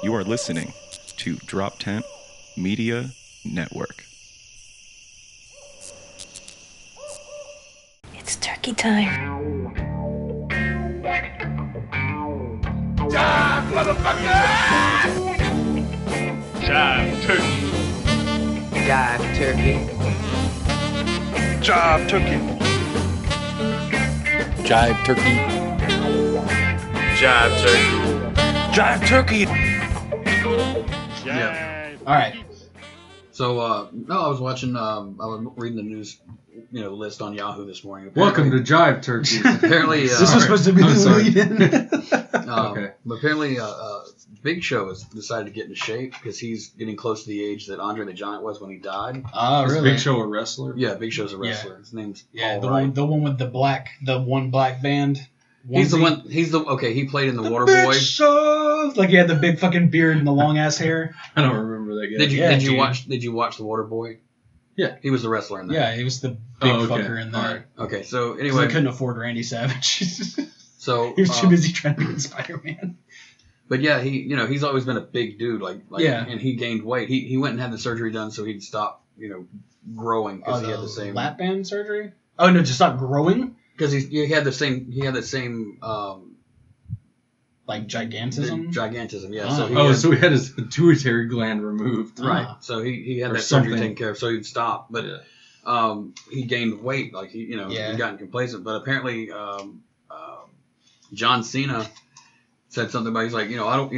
You are listening to DropTent Media Network. It's turkey time. Jive, motherfucker! Jive turkey. Jive turkey. Jive turkey. Jive turkey. Jive turkey. Jive turkey. Yeah. All right. So, no, I was watching. I was reading the news, list on Yahoo this morning. Welcome to Jive Turkey. Apparently, This was supposed to be the lead-in. okay. But apparently, Big Show has decided to get into shape because he's getting close to the age that Andre the Giant was when he died. Oh, Is really? Big Show a wrestler? Yeah, Big Show's a wrestler. His name's Paul the Wright. one with the one black band. He's the one. He played in the Waterboy. Show. Like he had the big fucking beard and the long ass hair. I don't remember that guy. Did you dude. watch the Waterboy? Yeah. He was the wrestler in that. Yeah, he was the big Oh, okay. fucker in All there. right. Okay, so 'Cause anyway, they couldn't afford Randy Savage. so He was too busy trying to be Spider-Man. But yeah, he's always been a big dude, like Yeah. and he gained weight. He went and had the surgery done so he'd stop, growing because he had the same lap band surgery. Oh no, to stop growing. because he had the same Like gigantism. gigantism. Yeah. Oh. So he had his pituitary gland removed. right. Ah. So he had Or that surgery something. taken care of, so he'd stop. But he gained weight, like he gotten complacent. But apparently, John Cena said something about he's like, I don't,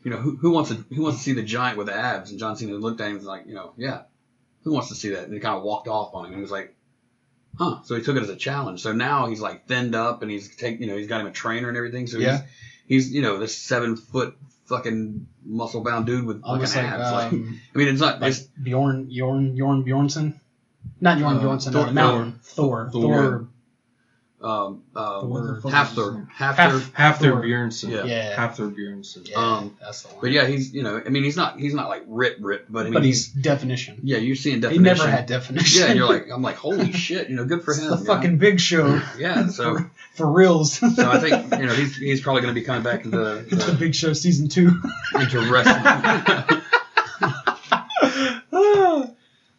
who wants to see the Giant with abs? And John Cena looked at him and was like, yeah, who wants to see that? And he kind of walked off on him. And he was like, huh. So he took it as a challenge. So now he's like thinned up and he's got him a trainer and everything. So he's this 7 foot fucking muscle bound dude with Almost fucking like, abs. It's not like it's Bjorn Bjornsson. Not Bjorn Bjornsson. Thor- the mountain. Thor. Hafthor. Hafthor Bjornsson. Yeah. Hafthor Bjornsson. Yeah, that's the one. But yeah, he's he's not like ripped, but I mean, But he's definition. yeah, you're seeing He definition. never had definition. Yeah, and I'm like, holy shit, good for It's him. the fucking Big Show. Yeah, so for reals. so I think he's probably going to be coming back into It's the Big Show season 2. into wrestling.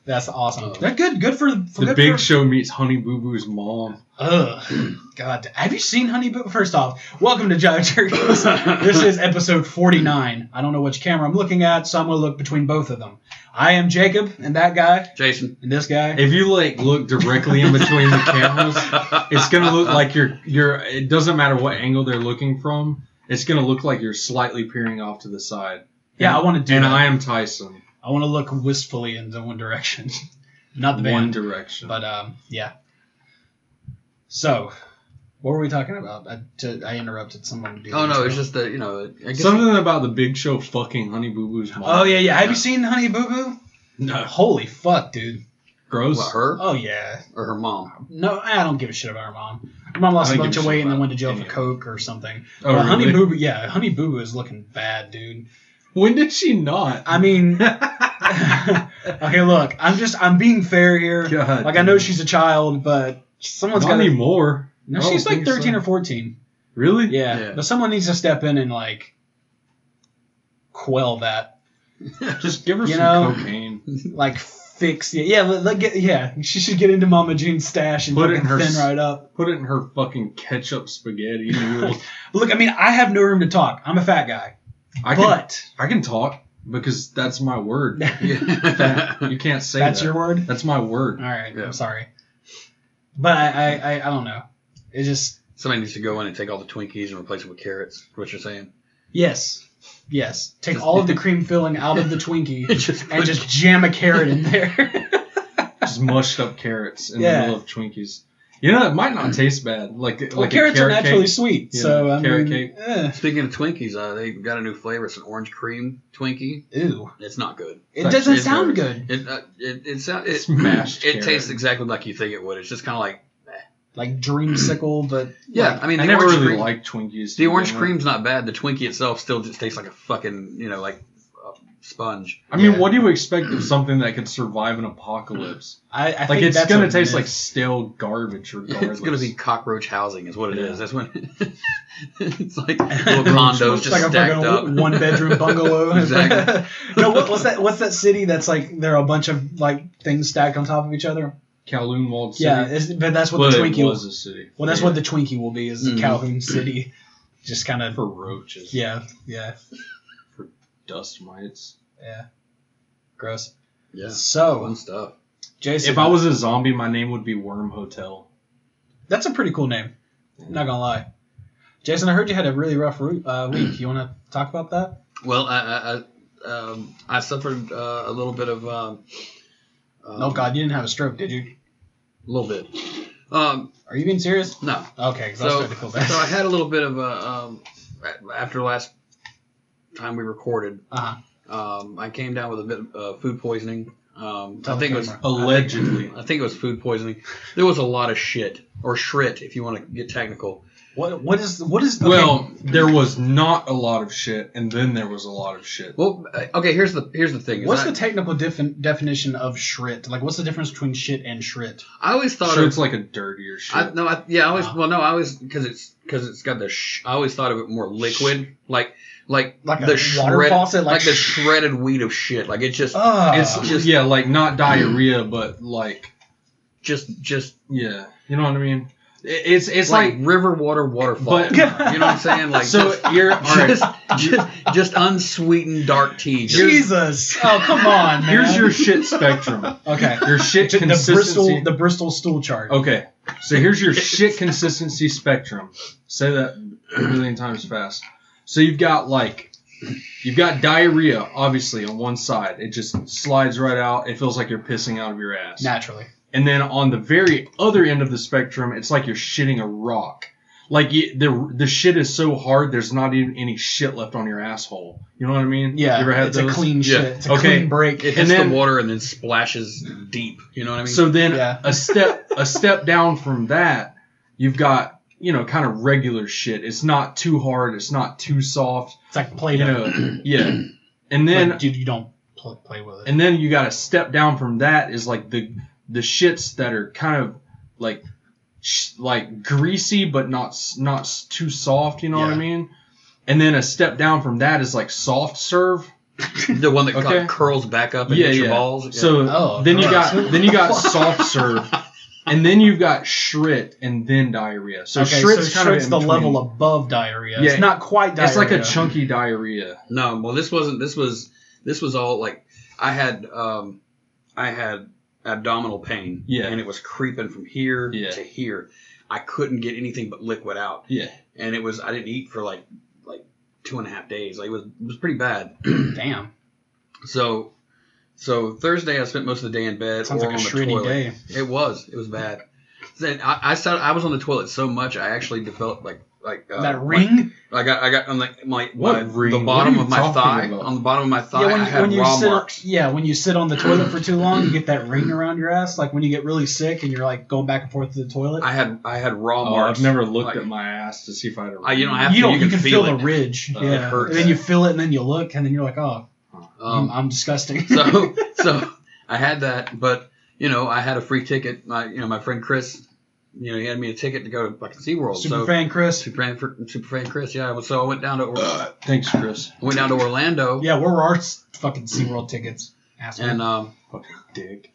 That's awesome. That's good for The Big Show meets Honey Boo Boo's mom. Ugh. God. Have you seen Honey Boo? First off, welcome to Jive Turkeys. This is episode 49. I don't know which camera I'm looking at, so I'm going to look between both of them. I am Jacob, and that guy, Jason. and this guy. If you look directly in between the cameras, it's gonna look like you're. It doesn't matter what angle they're looking from. It's gonna look like you're slightly peering off to the side. Yeah, I want to do And that. I am Tyson. I want to look wistfully into one direction. Not the band. One direction. But, yeah. So, what were we talking about? I interrupted someone to do Oh the no, intro. it's just that I guess Something about the Big Show fucking Honey Boo Boo's mom. Oh, yeah. Have you seen Honey Boo Boo? No. Holy fuck, dude. Gross. what, her Oh, yeah. or her mom. No, I don't give a shit about her mom. Her mom lost I a don't bunch give of a weight shit and then about went to jail any for of coke or something. Oh, But Honey really? Boo Boo, Honey Boo Boo is looking bad, dude. When did she not? I mean, okay, look, I'm being fair here. God, like, I know she's a child, but someone's not got to. anymore. No, I don't she's like think 13 so. or 14. Really? Yeah, but someone needs to step in and, like, quell that. Just give her You some know? cocaine. Like, fix it. Yeah, she should get into Mama Jean's stash and Put it fucking in her thin right up. Put it in her fucking ketchup spaghetti noodles. Look, I mean, I have no room to talk. I'm a fat guy. I can talk because that's my word. You can't say That's that. your word? That's my word. All right, Yeah. I'm sorry. But I don't know. It just... Somebody needs to go in and take all the Twinkies and replace them with carrots. Is what you're saying? Yes. Take all of the cream filling out of the Twinkie Just and just jam a carrot in there. Just mushed up carrots in Yeah. the middle of Twinkies. You know, it might not taste bad. Like a carrots are carrot naturally cake. sweet, Yeah, so I carrot mean, cake. Speaking of Twinkies, they got a new flavor. It's an orange cream Twinkie. Ew. It's not good. It doesn't It's sound good. good. It Smashed It carrot. tastes exactly like you think it would. It's just kind of like Like dreamsicle, but yeah. like, I mean, I the never orange really cream, liked Twinkies. the to orange begin with. cream's not bad. The Twinkie itself still just tastes like a fucking like sponge. I mean, what do you expect of something that could survive an apocalypse? I Like, think it's that's gonna a taste myth. like stale garbage regardless. It's gonna be cockroach housing, is what it is. Yeah. That's when it's like little condos It's just like a stacked fucking up. 1-bedroom bungalow. Exactly. No, what's that city that's like there are a bunch of like things stacked on top of each other? Kowloon Walled City. Yeah, but that's what Well, the it Twinkie was a city. Well, that's what the Twinkie will be, is Mhm. Calhoun City. Just kind of For roaches. yeah. For dust mites. Gross. Yeah. So, Fun stuff. Jason, If I was a zombie, my name would be Worm Hotel. that's a pretty cool name. Not gonna lie. Jason, I heard you had a really rough week. You want to talk about that? Well, I suffered a little bit of. Oh God, you didn't have a stroke, did you? A little bit. Are you being serious? No. Okay, because I started to feel bad. So I had a little bit of after last time we recorded. I came down with a bit of food poisoning. I think it was Allegedly. I think it was food poisoning. There was a lot of shit or shrit if you want to get technical. What is? Okay. Well, there was not a lot of shit, and then there was a lot of shit. Well, okay. Here's the thing. What's the technical definition of shrit? Like, what's the difference between shit and shrit? I always thought So of, it's like a dirtier shit. I always because it's got the I always thought of it more liquid, like Like the a water faucet, like the shredded wheat of shit. Like it's just it's just yeah, like not diarrhea, but like just yeah, you know what I mean. It's like like river waterfall. But- you know what I'm saying? Like so you're all right. just unsweetened dark tea. Just, Jesus! Oh, come on, man. Here's your shit spectrum. Okay. Your shit The consistency. Bristol stool chart. Okay, so here's your shit consistency spectrum. Say that a million times fast. So you've got diarrhea, obviously, on one side. It just slides right out. It feels like you're pissing out of your ass. Naturally. And then on the very other end of the spectrum, it's like you're shitting a rock. Like the shit is so hard, there's not even any shit left on your asshole. You know what I mean? Yeah. You ever had it's those? a clean shit. It's a Okay. clean break. it hits the water and then splashes deep. You know what I mean? So then Yeah. a step down from that, you've got, kind of regular shit. It's not too hard. It's not too soft. It's like Play-Doh. Yeah. And then Like, dude, you don't play with it. and then you got a step down from that is like the shits that are kind of like greasy but not too soft. You know what I Yeah. mean? And then a step down from that is like soft serve. the one that Okay. curls back up and hits your balls. Yeah. So then you got soft serve, and then you've got shrit, and then diarrhea. So shrit's kind shrit's of the in level between. above diarrhea. Yeah. It's not quite diarrhea. It's like a chunky diarrhea. No, well, this wasn't. This was all like I had abdominal pain. Yeah. And it was creeping from here Yeah. to here. I couldn't get anything but liquid out. Yeah. And it was I didn't eat for like 2.5 days. Like it was pretty bad. Damn. So Thursday I spent most of the day in bed Sounds or like a on the shitty toilet. day. It was bad. Then I was on the toilet so much I actually developed That ring? I got on What ring? the What bottom are you of my talking thigh. about? On the bottom of my thigh, I had when you raw sit marks. when you sit on the toilet for too long, you get that ring around your ass. Like when you get really sick and you're like going back and forth to the toilet. I had raw Oh, marks. I've never looked Like, at my ass to see if I had a you don't have you to. don't. You can feel the it. ridge. It Yeah. hurts. And then you feel it, and then you look, and then you're like, oh, I'm disgusting. So I had that, but I had a free ticket. My friend Chris, he had me a ticket to go to fucking SeaWorld. Superfan Chris. Superfan Chris, yeah. So I went down to Thanks, Chris. Orlando. Yeah, where were our fucking SeaWorld tickets? Asshole. And Fucking dick.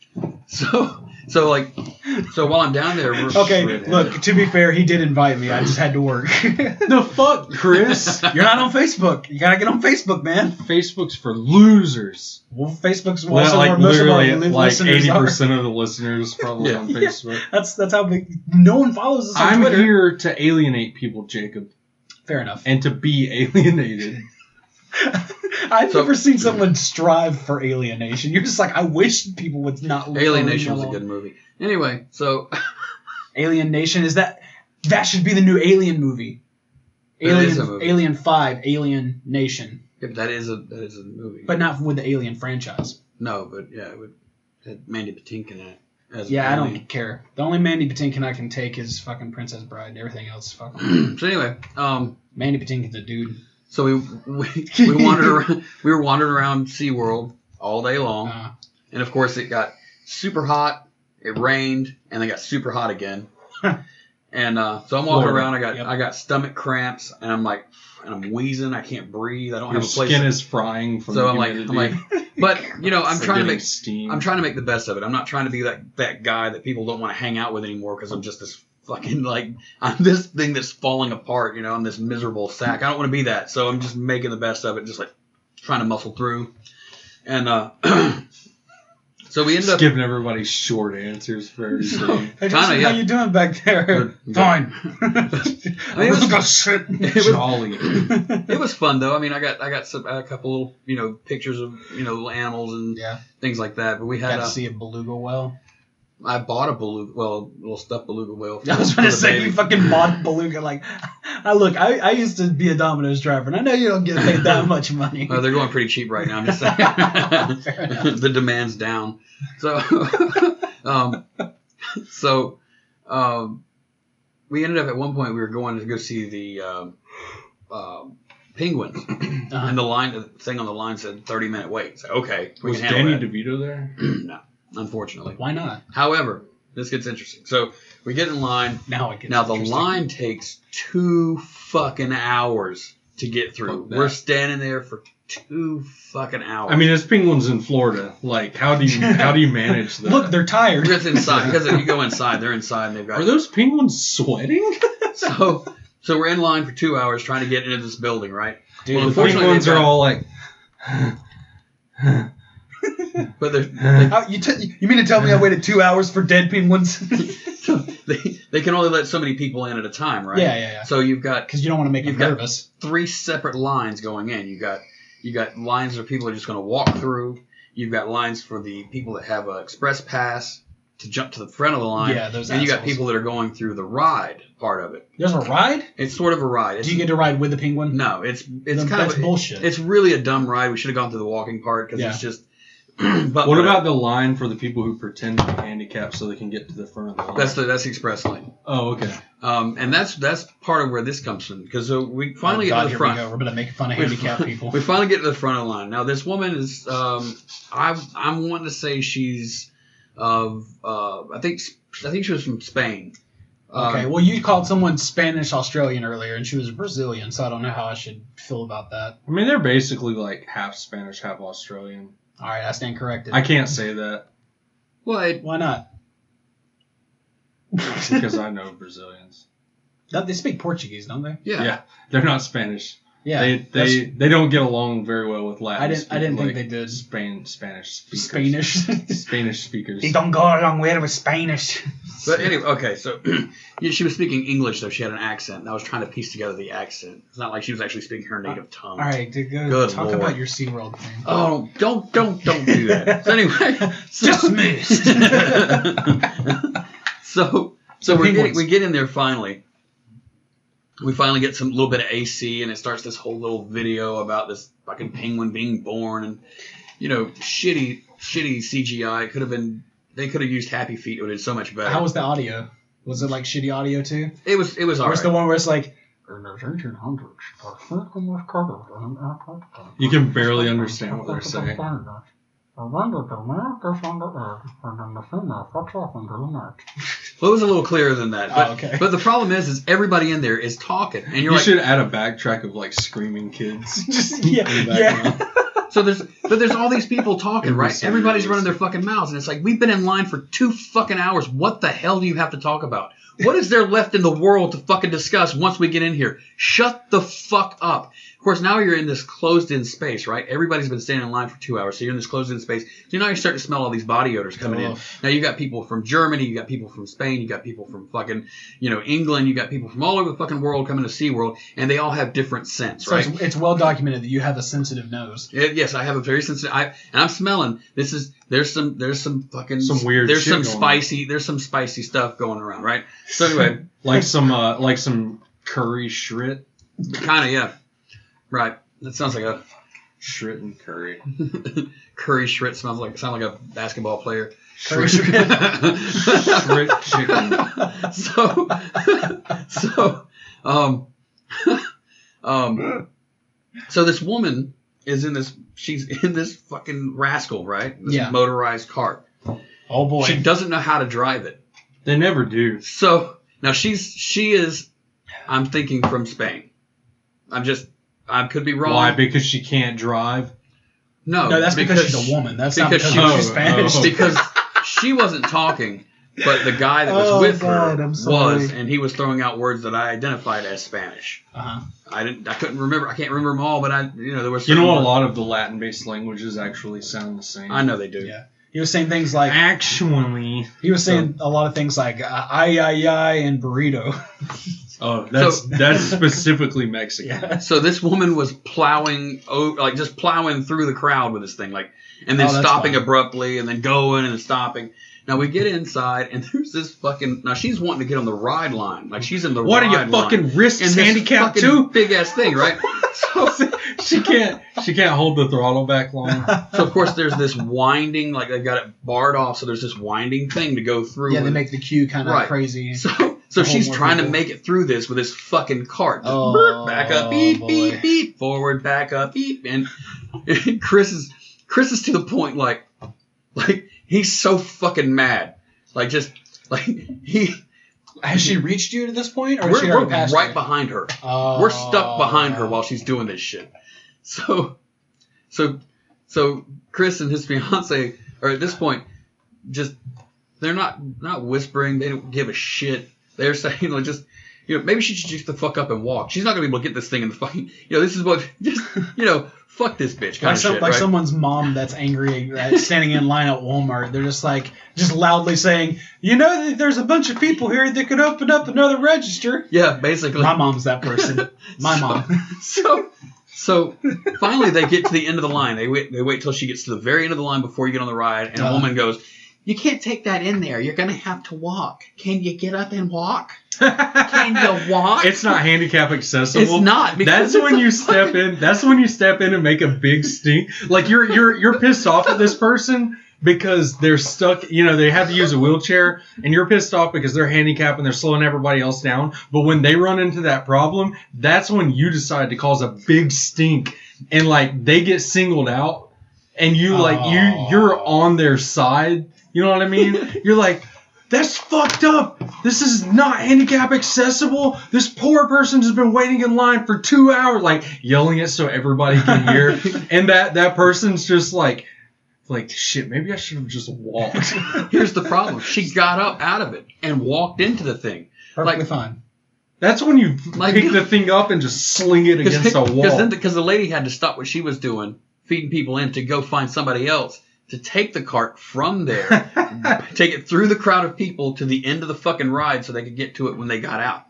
so while I'm down there, Okay, look, to be fair, he did invite me. I just had to work. The fuck, Chris? You're not on Facebook. You gotta get on Facebook, man. Facebook's for losers. Well, Facebook's Well, also like where most of our literally, like listeners are. 80% of the listeners probably on Facebook. That's how big. No one follows us on I'm Twitter. here to alienate people, Jacob, Fair enough. and to be alienated. I've never seen someone strive for alienation. You're just like, I wish people would not. leave Alienation me was a alone. good movie. Anyway, so Alien Nation is that should be the new Alien movie. It is a movie. Alien 5, Alien Nation, yeah, but that is a movie. but not with the Alien franchise. No, but yeah, it would had Mandy Patinkin in it. As Yeah, I Alien. don't care. The only Mandy Patinkin I can take is fucking Princess Bride. Everything else, fucking So anyway, Mandy Patinkin's a dude. So we wandered around. We were wandering around SeaWorld all day long, and of course it got super hot. It rained, and then got super hot again. And so I'm walking around. I got stomach cramps, and I'm like, and I'm wheezing. I can't breathe. I don't have a place. Your skin is frying from. So I'm like, but you know, I'm It's trying to getting make steam. I'm trying to make the best of it. I'm not trying to be that guy that people don't want to hang out with anymore because I'm just this fucking like I'm this thing that's falling apart. You know, I'm this miserable sack. I don't want to be that. So I'm just making the best of it, just like trying to muscle through. And so we ended up giving everybody short answers for everything. Hey, Justin, how you doing back there? Fine. I mean, it was Jolly. It was fun though. I mean, I got a couple little pictures of little animals and things like that. But we had to see a beluga whale. I bought a little stuffed beluga whale. I was going to say you fucking bought a beluga. Like, I used to be a Domino's driver, and I know you don't get paid that much money. Well, they're going pretty cheap right now. I'm just saying. The demand's down. So, we ended up at one point we were going to go see the penguins, and the thing on the line said 30-minute wait. So, okay, was Danny DeVito there? No, unfortunately. Why not? However, this gets interesting. So we get in line. Now the line takes 2 fucking hours to get through. We're standing there for 2 fucking hours. I mean, it's penguins in Florida. Like, how do you manage that? Look, they're tired. It's inside because if you go inside, they're inside and they've got. Are those penguins sweating? So we're in line for 2 hours trying to get into this building, right? Dude, well, the penguins are all like. But they're you mean to tell me I waited 2 hours for dead penguins? they can only let so many people in at a time, right? Yeah. So you've got because you don't want to make them nervous. 3 separate lines going in. You got lines where people are just going to walk through. You've got lines for the people that have an express pass to jump to the front of the line. Yeah, those. And you got people that are going through the ride part of it. There's a ride? It's sort of a ride. Do you get to ride with the penguin? No, it's that's bullshit. It's really a dumb ride. We should have gone through the walking part because it's just. But what about the line for the people who pretend to be handicapped so they can get to the front of the line? That's the express lane. Oh, okay. And that's part of where this comes from because we finally get to the front. We're going to make fun of handicapped people. We finally get to the front of the line. Now this woman is I'm wanting to say she's of I think she was from Spain. Okay, well you called someone Spanish Australian earlier and she was Brazilian, so I don't know how I should feel about that. I mean, they're basically like half Spanish, half Australian. All right, I stand corrected. I can't say that. What? Why not? Because I know Brazilians. They speak Portuguese, don't they? Yeah. They're not Spanish. Yeah. They don't get along very well with Latin. I didn't think they did. Spanish speakers. Spanish speakers. They don't go along well with Spanish. But anyway, okay, so she was speaking English, though. She had an accent, and I was trying to piece together the accent. It's not like she was actually speaking her native tongue. All right, Good talk Lord. about your SeaWorld thing. Oh, don't do that. So anyway, Dismissed. so we get in there finally. We finally get some little bit of AC, and it starts this whole little video about this fucking penguin being born, and shitty CGI. They could have used Happy Feet. It would have been so much better. How was the audio? Was it like shitty audio too? It was Or alright. it's the one where it's like. You can barely understand what they're saying. Well, it was a little clearer than that. But, okay. But the problem is everybody in there is talking, and You should add a backtrack of like screaming kids. Yeah. So there's all these people talking, right? Every Everybody's series. running their fucking mouths, and it's like we've been in line for 2 fucking hours. What the hell do you have to talk about? What is there left in the world to fucking discuss once we get in here? Shut the fuck up. Of course, now you're in this closed-in space, right? Everybody's been standing in line for 2 hours, so you're in this closed-in space. So now you're starting to smell all these body odors coming in. Now you got people from Germany, you got people from Spain, you got people from fucking, England, you got people from all over the fucking world coming to SeaWorld, and they all have different scents, So right? it's well documented that you have a sensitive nose. Yes, I have a very sensitive. And I'm smelling. There's some fucking Some weird There's shit some going on. spicy. There's some spicy stuff going around, right? So anyway, like some curry shrit. kind of yeah, right. That sounds like a Shrit and curry. curry shrit. Sounds like a basketball player. Curry Shrit chicken. So this woman is in this. She's in this fucking rascal, right? This motorized cart. Oh boy. She doesn't know how to drive it. They never do. So now she is. I'm thinking from Spain. I could be wrong. Why? Because she can't drive? No, that's because she's a woman. That's not because she's Spanish. Because she wasn't talking, but the guy that was with her was, and he was throwing out words that I identified as Spanish. I couldn't remember. I can't remember them all, but there was. You know, a lot of the Latin-based languages actually sound the same. I know they do. Yeah. He was saying things like. Actually. He was saying a lot of things like ay ay ay and burrito. Oh, that's specifically Mexican. Yeah. So this woman was plowing through the crowd with this thing, and then stopping abruptly, and then going and then stopping. Now we get inside, and there's this fucking. Now she's wanting to get on the ride line, like she's in the what ride line. What are you fucking wrists handicapped too? Big ass thing, right? So she can't hold the throttle back long. So of course there's this winding, like they've got it barred off, so there's this winding thing to go through. Yeah, they make the queue kind of crazy. So she's trying to make it through this with this fucking cart. Just back up, beep, beep, beep, forward, back up, beep. And Chris is to the point like he's so fucking mad. Has she reached you to this point, or we're right behind her. We're stuck behind her while she's doing this shit. So Chris and his fiance are at this point just they're not whispering. They don't give a shit. They're saying maybe she should just the fuck up and walk. She's not gonna be able to get this thing in the fucking this is what fuck this bitch kind of shit. Like right? someone's mom that's angry standing in line at Walmart. They're just loudly saying, there's a bunch of people here that could open up another register. Yeah, basically. My mom's that person. My mom. So finally they get to the end of the line. They wait till she gets to the very end of the line before you get on the ride, and a woman goes, "You can't take that in there. You're gonna have to walk. Can you get up and walk? Can you walk?" It's not handicap accessible. It's not. That's when you step in. That's when you step in and make a big stink. Like you're pissed off at this person because they're stuck. They have to use a wheelchair, and you're pissed off because they're handicapped and they're slowing everybody else down. But when they run into that problem, that's when you decide to cause a big stink, and they get singled out, and you're on their side. You know what I mean? You're like, that's fucked up. This is not handicap accessible. This poor person has been waiting in line for 2 hours, yelling it so everybody can hear. And that person's just like, shit, maybe I should have just walked. Here's the problem. She got up out of it and walked into the thing. Perfectly fine. That's when you pick the thing up and just sling it against a wall. Because the lady had to stop what she was doing, feeding people in, to go find somebody else to take the cart from there, take it through the crowd of people to the end of the fucking ride so they could get to it when they got out.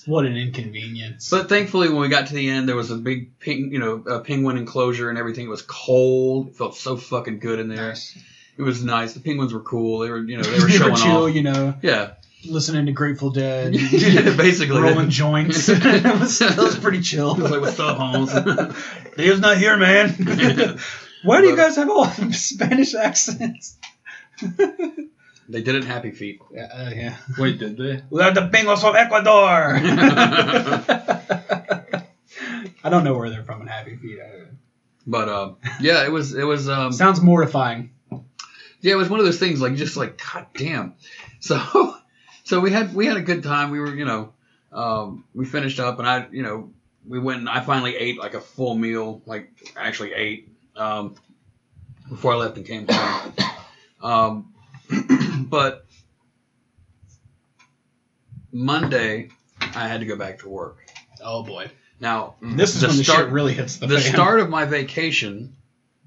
What an inconvenience. But thankfully, when we got to the end, there was a big penguin enclosure and everything. It was cold. It felt so fucking good in there. Nice. It was nice. The penguins were cool. They were they showing were chill, off. Yeah. Listening to Grateful Dead. Basically. Rolling joints. It was pretty chill. It was like, what's up, Holmes? Dave's not here, man. Why do you guys have all Spanish accents? They did it in Happy Feet. Yeah. Wait, did they? We are the penguins from Ecuador. I don't know where they're from in Happy Feet. But yeah, it was. Sounds mortifying. Yeah, it was one of those things god damn. So we had a good time. We were we finished up, and we went and I finally ate a full meal, actually ate before I left and came home. But Monday I had to go back to work. Oh boy. Now this is when the shit really hits the fan. The start of my vacation,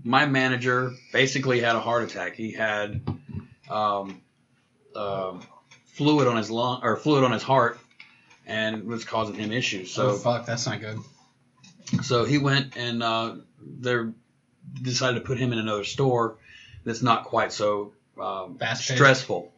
my manager basically had a heart attack. He had fluid on his lung or fluid on his heart, and was causing him issues. So fuck, that's not good. So he went and they decided to put him in another store that's not quite so stressful.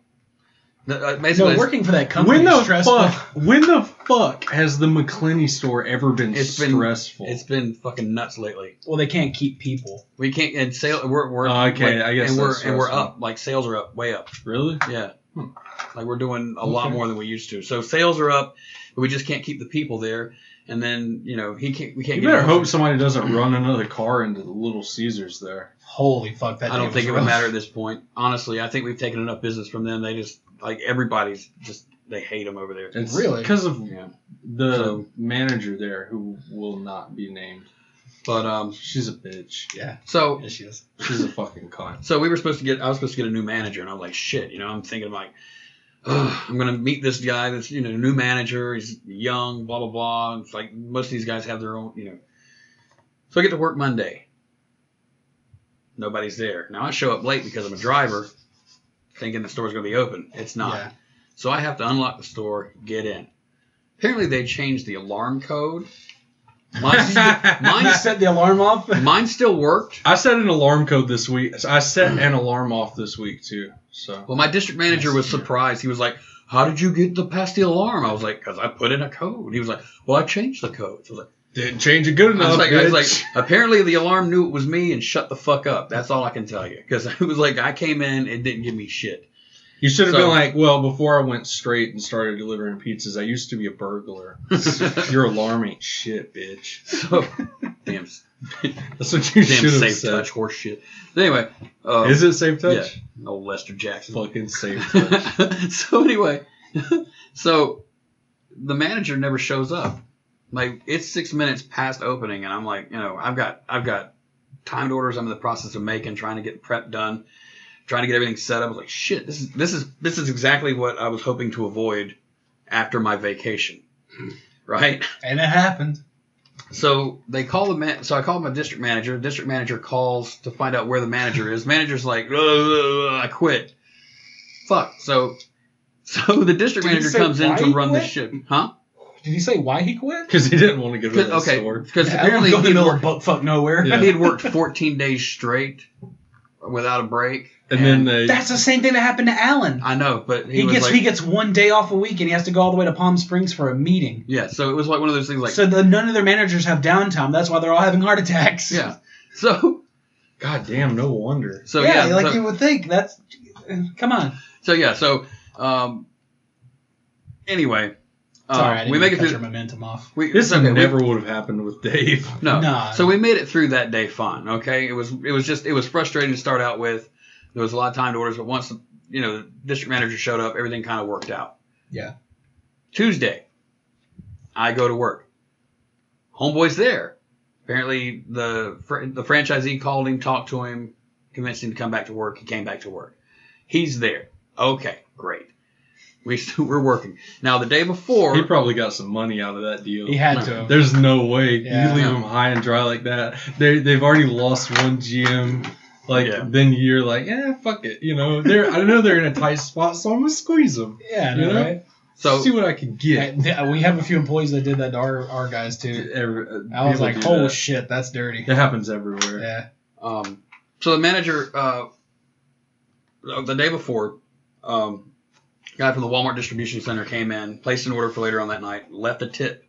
Basically, working for that company is stressful. When the fuck has the McClenny store ever been stressful? It's been fucking nuts lately. Well, they can't keep people. We can't, and sale. We're okay. I guess and we're up. Sales are up, way up. Really? Yeah. Like we're doing a lot more than we used to. So sales are up, but we just can't keep the people there. And then we can't. You better hope somebody doesn't run another car into the Little Caesars there. Holy fuck! That I don't think it would matter at this point. Honestly, I think we've taken enough business from them. They just everybody's just they hate them over there. It's really because of the manager there who will not be named. But she's a bitch. Yeah. So yes, she is. She's a fucking cunt. So I was supposed to get a new manager, and I was like, shit. I'm thinking like, I'm gonna meet this guy. This new manager. He's young. Blah blah blah. It's like most of these guys have their own. So I get to work Monday. Nobody's there. Now I show up late because I'm a driver, thinking the store's gonna be open. It's not. Yeah. So I have to unlock the store, get in. Apparently they changed the alarm code. Mine set the alarm off. Mine still worked. I set an alarm code this week. I set an alarm off this week too. So. Well, my district manager was surprised. He was like, "How did you get past the alarm?" I was like, "Because I put in a code." He was like, "Well, I changed the code." So I was like, "Didn't change it good enough." I was like, apparently the alarm knew it was me and shut the fuck up. That's all I can tell you. Because it was like I came in, it didn't give me shit. You should have been like, well, before I went straight and started delivering pizzas, I used to be a burglar. Your alarm ain't shit, bitch. So, damn. That's what you should have said. Safe touch horse shit. Anyway. Is it safe touch? Yeah. Old Lester Jackson. Fucking safe touch. So anyway. So, the manager never shows up. Like, it's 6 minutes past opening, and I'm like, I've got timed orders I'm in the process of making, trying to get prep done. Trying to get everything set up. I was like, shit, this is exactly what I was hoping to avoid after my vacation. Right? And it happened. So they call so I called my district manager. The district manager calls to find out where the manager is. Manager's like, I quit. Fuck. So the district manager comes in to run the ship. Huh? Did he say why he quit? Because he didn't want to go to the store. Because apparently he worked buttfuck nowhere. He had worked 14 days straight without a break. And then that's the same thing that happened to Alan. I know, but he gets 1 day off a week and he has to go all the way to Palm Springs for a meeting. Yeah, so it was like one of those things like... So none of their managers have downtime. That's why they're all having heart attacks. Yeah. So... God damn, no wonder. So you would think. That's... Come on. So yeah, anyway... Sorry, I didn't make it cut through your momentum off. This never would have happened with Dave. No. So we made it through that day fine, okay? It was frustrating to start out with. There was a lot of timed orders, but once the district manager showed up, everything kind of worked out. Yeah. Tuesday, I go to work. Homeboy's there. Apparently, the franchisee called him, talked to him, convinced him to come back to work. He came back to work. He's there. Okay, great. We're working. Now, the day before... He probably got some money out of that deal. He had to. There's no way. Yeah. You leave them high and dry like that. They've already lost one GM. Then you're like, fuck it. I know they're in a tight spot, so I'm going to squeeze them. Yeah, I know, right? So see what I can get. We have a few employees that did that to our guys, too. I was like, holy shit, that's dirty. It happens everywhere. Yeah. So the manager, the day before... guy from the Walmart distribution center came in, placed an order for later on that night, left a tip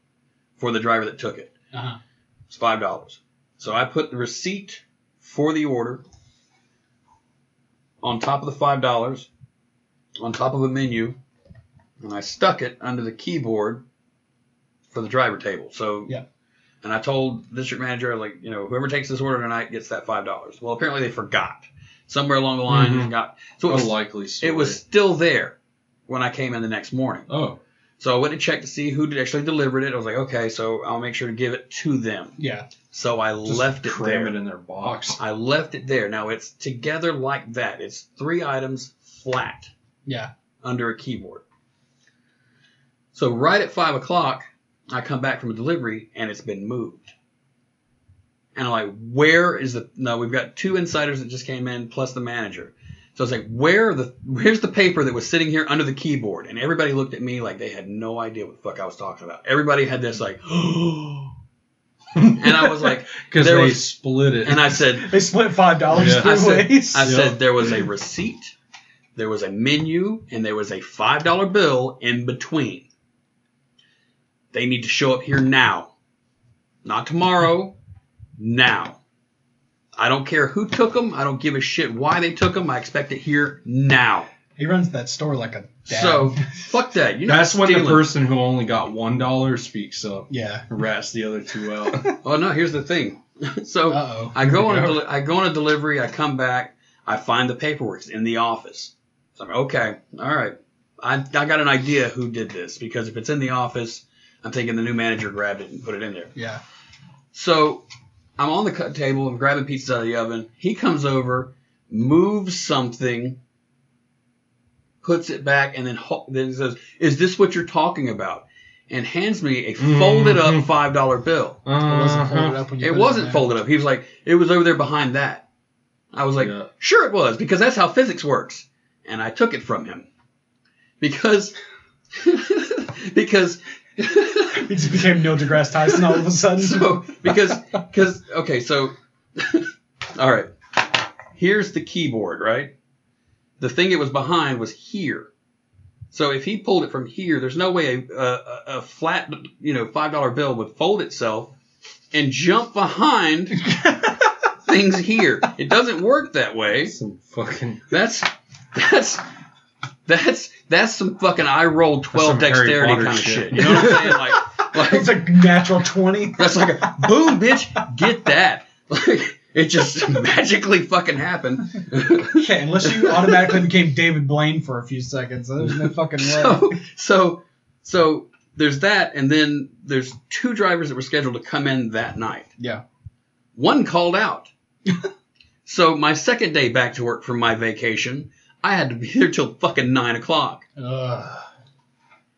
for the driver that took it. Uh-huh. It's $5. So I put the receipt for the order on top of the $5, on top of a menu, and I stuck it under the keyboard for the driver table. So, yeah. And I told the district manager, like, whoever takes this order tonight gets that $5. Well, apparently they forgot. Somewhere along the line, forgot. So it was, likely story. It was still there when I came in the next morning. Oh. So I went to check to see who actually delivered it. I was like, okay, so I'll make sure to give it to them. Yeah. So I left it there. Cram it in their box. I left it there. Now it's together like that. It's 3 items flat. Yeah. Under a keyboard. So right at 5 o'clock, I come back from a delivery and it's been moved. And I'm like, where is no, we've got 2 insiders that just came in plus the manager. So I was like, where's the paper that was sitting here under the keyboard? And everybody looked at me like they had no idea what the fuck I was talking about. Everybody had this like, and I was like, because they split it. And I said, they split $5 three ways. I said there was a receipt, there was a menu, and there was a $5 bill in between. They need to show up here now, not tomorrow. Now. I don't care who took them. I don't give a shit why they took them. I expect it here now. He runs that store like a dad. So fuck that. You know That's when stealing. the person who only got $1 speaks up. Yeah. And rats the other two out. Oh no, here's the thing. So Uh-oh. I go on a delivery. I come back. I find the paperwork. It's in the office. So I'm like, okay, all right. I got an idea who did this because if it's in the office, I'm thinking the new manager grabbed it and put it in there. Yeah. So I'm on the cut table. I'm grabbing pizzas out of the oven. He comes over, moves something, puts it back, and then says, "Is this what you're talking about?" And hands me a folded up $5 bill. It wasn't folded up when you It put wasn't in there. folded up. He was like, "It was over there behind that." I was like, Yeah. "Sure it was, because that's how physics works." And I took it from him because He just became Neil deGrasse Tyson all of a sudden. so okay, so all right. Here's the keyboard, right? The thing it was behind was here. So if he pulled it from here, there's no way a flat, $5 bill would fold itself and jump behind things here. It doesn't work that way. Some fucking... That's some fucking I rolled 12 Some Harry dexterity Potter kind of shit. shit. You know what I'm saying? Like It's a natural 20. that's like a boom, bitch. Get that. Like it just magically fucking happened. Okay, unless you automatically became David Blaine for a few seconds. There's no fucking way. So there's that, and then there's 2 drivers that were scheduled to come in that night. Yeah. One called out. So my second day back to work from my vacation, I had to be there till fucking 9 o'clock.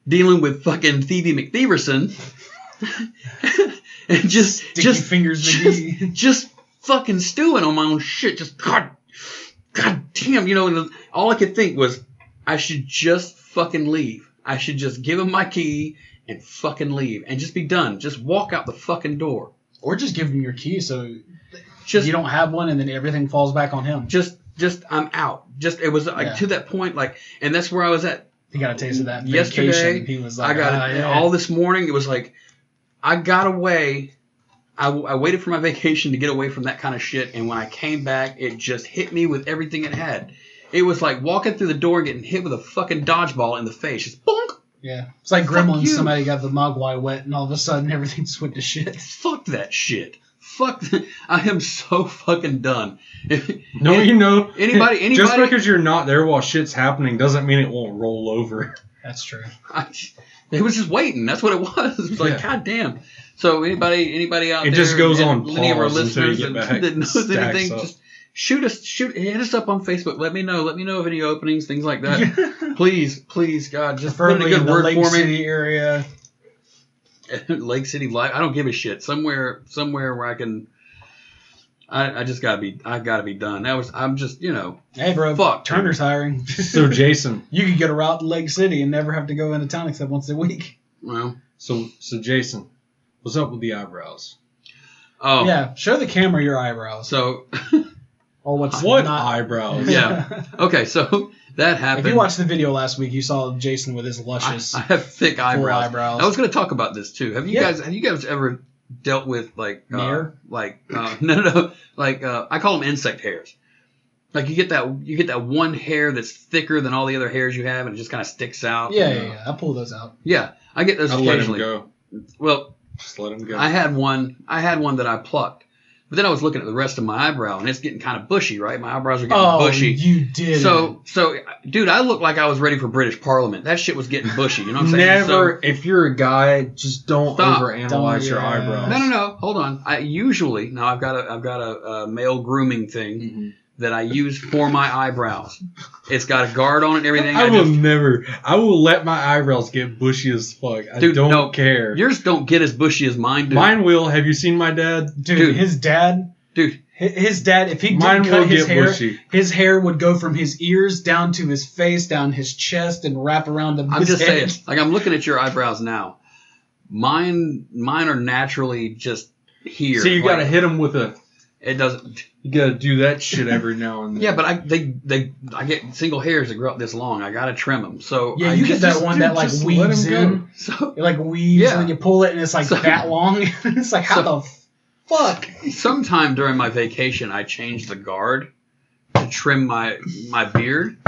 Dealing with fucking Thievey McTheverson. And just fingers McGee. just fucking stewing on my own shit. Just God damn, and all I could think was I should just fucking leave. I should just give him my key and fucking leave and just be done. Just walk out the fucking door. Or just give him your key so Just you don't have one and then everything falls back on him. just I'm out. Just it was like to that point, like, and that's where I was at He got a taste of that yesterday. vacation. He was like, I got it all this morning. It was like I got away. I waited for my vacation to get away from that kind of shit, and when I came back, it just hit me with everything it had. It was like walking through the door and getting hit with a fucking dodgeball in the face. Just bonk. Yeah. It's like Fuck Gremlins. you. Somebody got the Mogwai wet, and all of a sudden everything's went to shit. Fuck that shit. I am so fucking done. Anybody. Just because you're not there while shit's happening doesn't mean it won't roll over. That's true. It was just waiting. That's what it was. It was like, God damn. So anybody out It there, just goes and on any of our pause until you listeners get that back. knows Stacks anything, up. just hit us up on Facebook. Let me know of any openings, things like that. Please, God, just put in a Preferably good in the word Lake for City area. me. Lake City Live. I don't give a shit. Somewhere where I can. I gotta be done. I'm just, Hey, bro. Fuck. Turner's hiring. So, Jason. You could get a route to Lake City and never have to go into town except once a week. Well. So Jason, what's up with the eyebrows? Oh. Yeah. Show the camera your eyebrows. So. Or what's What not. eyebrows? Yeah. Okay, so that happened. If you watched the video last week, you saw Jason with his luscious I have thick eyebrows. eyebrows. I was going to talk about this too. Have you guys ever dealt with like Nair? No, like I call them insect hairs. Like you get that one hair that's thicker than all the other hairs you have, and it just kind of sticks out. Yeah. I pull those out. Yeah, I get those I'll let him occasionally. go. Well, Just let him go. I had one that I plucked, but then I was looking at the rest of my eyebrow, and it's getting kind of bushy, right? My eyebrows are getting bushy. You did. So, dude, I looked like I was ready for British Parliament. That shit was getting bushy. You know what I'm saying? Never. If you're a guy, just don't Stop. overanalyze your Don't- eyebrows. No. Hold on. I've got a male grooming thing that I use for my eyebrows. It's got a guard on it and everything. I will let my eyebrows get bushy as fuck. I Dude, don't no, care. Yours don't get as bushy as mine do. Mine will. Have you seen my dad? Dude, his dad, if he Mine didn't cut will his get hair, bushy. his hair would go from his ears down to his face, down his chest, and wrap around I'm his just head. saying. Like I'm looking at your eyebrows now. Mine are naturally just here. So you Like, gotta hit them with a. It doesn't. You gotta do that shit every now and then. Yeah, but I get single hairs that grow up this long. I gotta trim them. So Yeah, I you just- get that one that like just let weaves him go. in. So It like weaves, Yeah. and then you pull it, and it's like So- that long. It's like, how the fuck? sometime during my vacation, I changed the guard to trim my beard.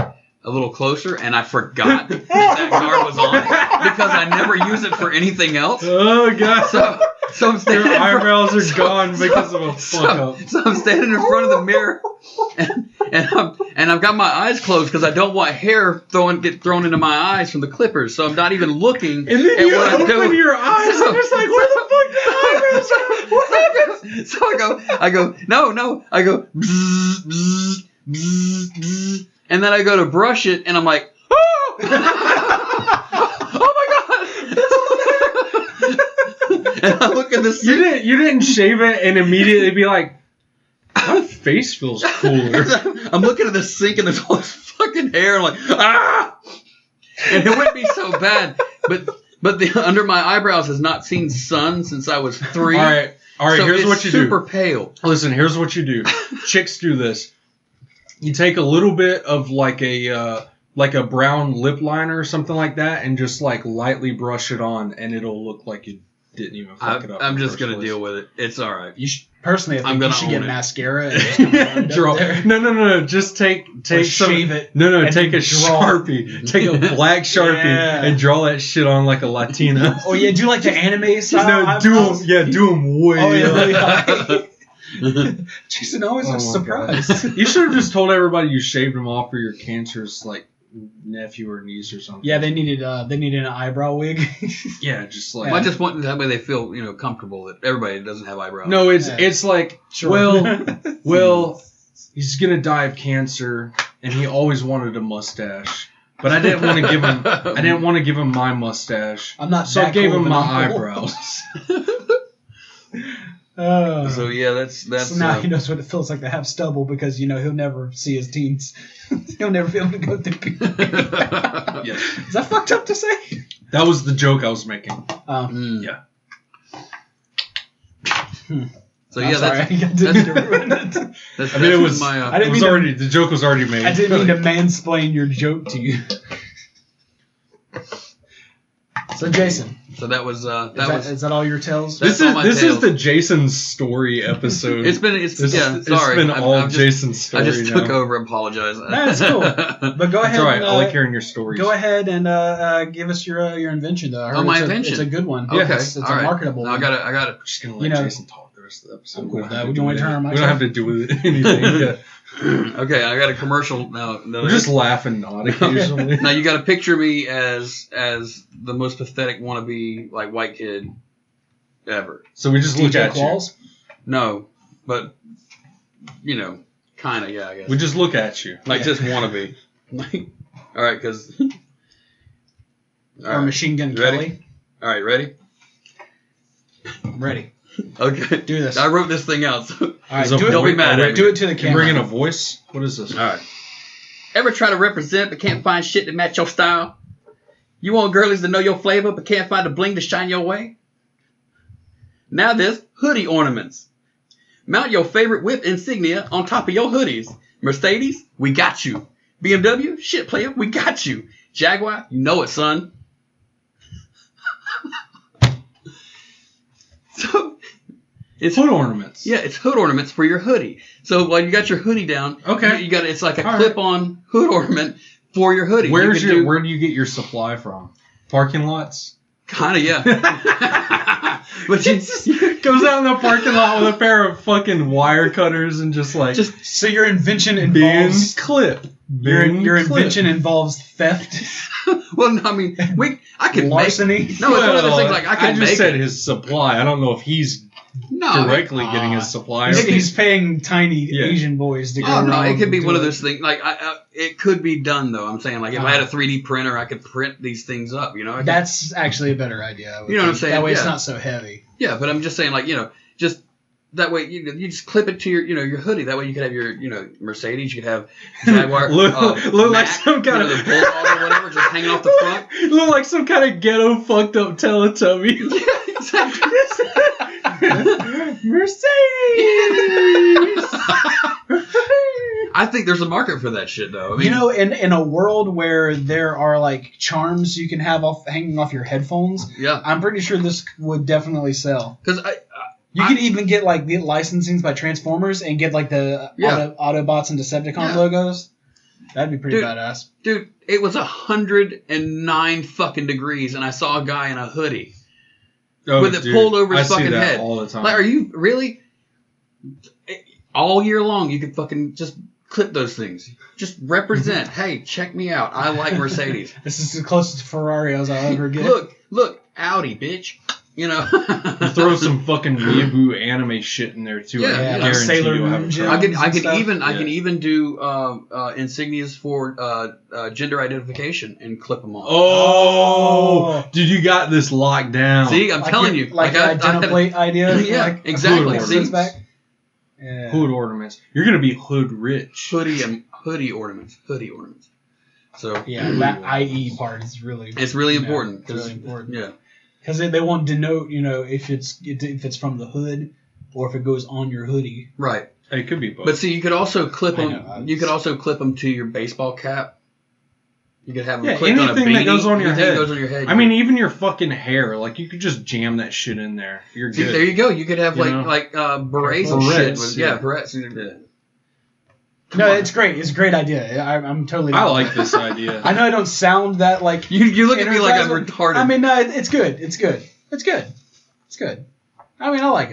a little closer, and I forgot that guard was on because I never use it for anything else. Oh god! So I'm standing. Your eyebrows are gone because of a fuck up. So I'm standing in front of the mirror, and I've got my eyes closed because I don't want hair get thrown into my eyes from the clippers. So I'm not even looking. And then at you what I'm open doing. your eyes and it's like, where the fuck did eyebrows go? What happens? So I go, no. I go, bzz, bzz, bzz, bzz. And then I go to brush it, and I'm like, oh! Oh my god! And I look at the sink. You didn't shave it and immediately be like, my face feels cooler. I'm looking at the sink, and there's all this fucking hair. I'm like, ah! And it wouldn't be so bad, but the under my eyebrows has not seen sun since I was 3. All right. So Here's it's what you do. super pale. Listen, here's what you do. Chicks do this. You take a little bit of like a brown lip liner or something like that, and just like lightly brush it on, and it'll look like you didn't even fuck it up. I'm just gonna deal with it. It's all right. Personally, I think you should get own it. mascara and just kind of Draw. there. No. Just take some. shave it. No. and Take a draw. Sharpie. Take a black Sharpie Yeah. and draw that shit on like a Latina. Oh yeah, do like the anime style. No, do them way Oh up. yeah. Jason always was Oh, my surprised. You should have just told everybody you shaved them off for your cancerous like nephew or niece or something. Yeah, they needed an eyebrow wig. Yeah, just like. I just want that way they feel comfortable that everybody doesn't have eyebrows. No, it's Yeah. it's like well, he's gonna die of cancer, and he always wanted a mustache, but I didn't want to give him. I didn't want to give him my mustache, I'm not. so that I gave cool him of my an uncle. eyebrows. So yeah, that's So now he knows what it feels like to have stubble because he'll never see his teens. He'll never be able to go through puberty. Yes, Is that fucked up to say? that was the joke I was making. Mm. Yeah. So I'm yeah, sorry, I that's didn't mean to ruin it. that's I mean, it was. my. I It didn't was mean to- already. The joke was already made. I didn't mean to mansplain your joke to you. So Jason, So that was is that all your tales? That's This all my is tales. the Jason story episode. It's sorry. been all I've just, Jason's story. I just now. took over. Apologize. That's cool. But go ahead. It's all right. And, I like hearing your stories. Go ahead and give us your invention though. I heard my it's invention. It's a good one. Okay. It's all a right. marketable No, one. I got it. I'm just gonna let Jason talk the rest of the episode. I'm cool with that. have We to don't want do to turn it. our We don't have to do with anything. Yeah. Okay, I got a commercial now. We'll just laugh and nod occasionally. Now you got to picture me as the most pathetic wannabe like white kid ever. So we just look DJ at Qualls? No, but kind of yeah. I guess you. We just look at you. like just wannabe. Like, all right, because Or Machine Gun Ready? Kelly. All right, ready? I'm ready. Okay, Do this. I wrote this thing out. So. All right, Is it do it. Don't be mad at me. Do it to the You camera. bring in a voice. What is this? All right. Ever try to represent but can't find shit to match your style? You want girlies to know your flavor but can't find the bling to shine your way? Now there's hoodie ornaments. Mount your favorite whip insignia on top of your hoodies. Mercedes, we got you. BMW, shit player, we got you. Jaguar, you know it, son. So it's Hood ornaments. yeah, it's hood ornaments for your hoodie. So while you got your hoodie down, Okay. you got it's like a All right. clip-on hood ornament for your hoodie. Where do you get your supply from? Parking lots? Kind of yeah. But you Goes out in the parking lot with a pair of fucking wire cutters and just like So your invention bin involves clip. your Bin clip. invention involves theft, well, no, I mean I can larceny. make. No, it's one of those things like I can just make said it. his supply. I don't know if he's No, I mean, directly getting his supply. He's paying tiny Yeah. Asian boys to go oh around. no, it could be and one do of it. those things. Like it could be done though. I'm saying like if I had a 3D printer, I could print these things up. I could, That's actually a better idea. I would You know what I'm think. saying? That way it's Yeah. not so heavy. yeah, but I'm just saying like just. That way, you just clip it to your, your hoodie. That way, you could have your, Mercedes. You could have Jaguar. Look like Mac, some kind of the Bulldog or whatever, just hanging off the front. look like some kind of ghetto fucked up Teletubby. Mercedes. I think there's a market for that shit, though. I mean, in a world where there are like charms you can have hanging off your headphones, yeah, I'm pretty sure this would definitely sell. because You could even get like the licensings by Transformers and get like the Yeah. Autobots and Decepticon Yeah. logos. That'd be pretty badass. Dude, it was 109 fucking degrees, and I saw a guy in a hoodie with it pulled over his fucking head. All the time. Like, are you really? All year long, you could fucking just clip those things. Just represent. Hey, check me out. I like Mercedes. This is the closest to Ferrari as I'll ever get. Look, Audi, bitch. You know. Throw some fucking weeaboo anime shit in there too. Yeah, I like guarantee Sailor you'll have Moon a gems. truck. I can stuff. even do insignias for gender identification and clip them on. Oh, dude, you got this locked down. See, I'm telling you, like an identiplate idea. Yeah, like exactly. Hood See? back. Yeah. Hood ornaments. You're gonna be hood rich. Hoodie ornaments. So Yeah, that IE part is really. it's really important. It's really important. Yeah. Because they won't denote, if it's from the hood or if it goes on your hoodie. Right. It could be both. But see, you could also clip I them. know, You could also clip them to your baseball cap. You could have them clipped on a anything beanie. that goes on your Anything head. that goes on your head. I mean, even your fucking hair. Like, you could just jam that shit in there. You're see, good. there you go. You could have You know? like berets and shit. Berets, Yeah, yeah. berets. Yeah. No, it's great. It's a great idea. I'm totally. I down like with this idea. I know I don't sound that like. You look at me like I'm energizing. retarded. I mean, no, it's good. It's good. It's good. It's good. I mean, I like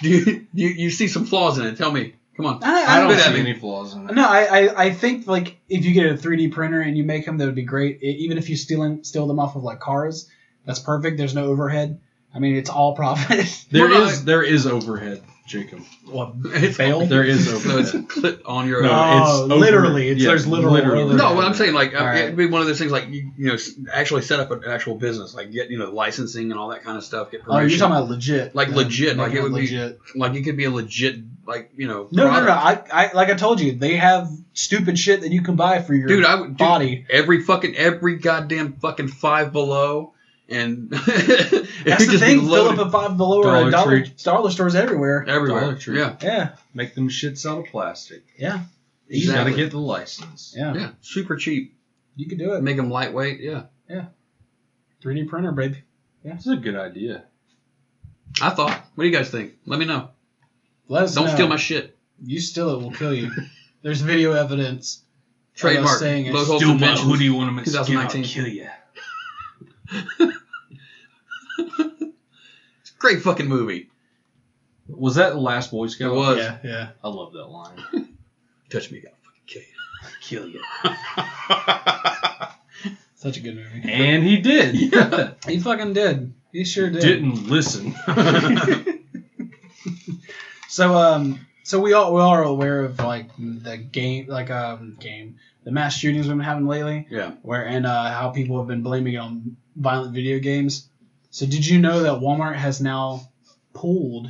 it. you see some flaws in it. Tell me. Come on. I don't Good at see me. any flaws in it. No, I think like if you get a 3D printer and you make them, that would be great. Even if you steal them off of like cars, that's perfect. There's no overhead. I mean, it's all profit. There is overhead, Jacob. What? It's Fail? There is So overhead. it's clipped on your. No, Oh, it's literally. over- It's there's literal overhead. No, what I'm saying, like, All right. it'd be one of those things, like, actually set up an actual business, like, get, licensing and all that kind of stuff, get Oh, permission. you're talking about legit. Like, legit, like, Making it would legit. be, like, it could be a legit, like, No. product. I like I told you, they have stupid shit that you can buy for your body. Every goddamn fucking Five Below, and That's the thing. Fill up a $5 or Dollar $1 stores everywhere. everywhere. Dollar Tree. Yeah, Yeah. Make them shits out of plastic. Yeah. You gotta Exactly. get the license. Yeah. yeah, super cheap. You can do it. Make them lightweight. Yeah, 3D printer, baby. This is a good idea. I thought. What do you guys think? Let me know. Let us Don't know. steal my shit. You steal it, we'll kill you. There's video evidence. Trademark. saying it. Local Steal my conventions. hoodie ornaments. 2019. I'll kill you. It's a great fucking movie. Was that the last Boy Scout? It was. Yeah. I love that line. Touch me, I'll fucking kill you. Kill you. Such a good movie. And he did. Yeah. He fucking did. He sure did. Didn't listen. So we all are aware of like the the mass shootings we've been having lately, Yeah. and how people have been blaming it on violent video games. So did you know that Walmart has now pulled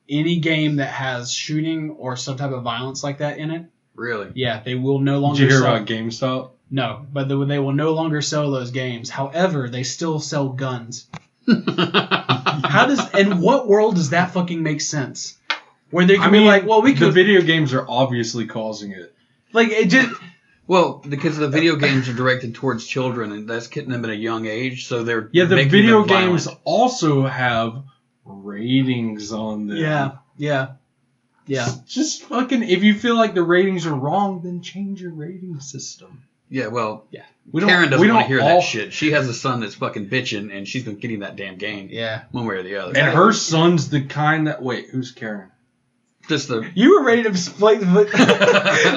any game that has shooting or some type of violence like that in it? Really? Yeah, they will no longer. Did you hear sell. about GameStop? No, but they will no longer sell those games. However, they still sell guns. In what world does that fucking make sense? Where they can be like, well, we the could video games are obviously causing it. like it just. Well, because the video games are directed towards children, and that's getting them at a young age, so they're Yeah, the making video them violent. games also have ratings on them. Yeah. Just fucking, if you feel like the ratings are wrong, then change your rating system. Yeah, well, We Karen doesn't want to hear all- that shit. She has a son that's fucking bitching, and she's been getting that damn game Yeah. one way or the other. And her son's the kind that, wait, who's Karen? Just the You were ready to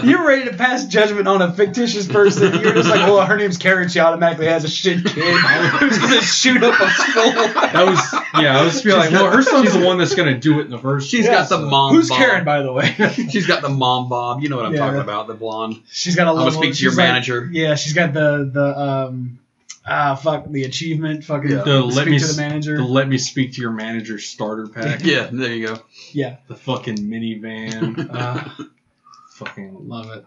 you were ready to pass judgment on a fictitious person. You were just like, well, her name's Karen. She automatically has a shit kid who's gonna shoot up a school. That was, I was feeling like, well, her son's the one that's going to do it in the first she's place. got the mom. Who's bob. Karen, by the way? She's got the mom bob. You know what I'm Yeah. talking about? The blonde. She's got a I'm gonna level. speak to your she's like- manager. Yeah, she's got the achievement. Fucking Yeah. speak to the manager. The let me speak to your manager starter pack. Yeah, there you go. Yeah, The fucking minivan. Fucking love it.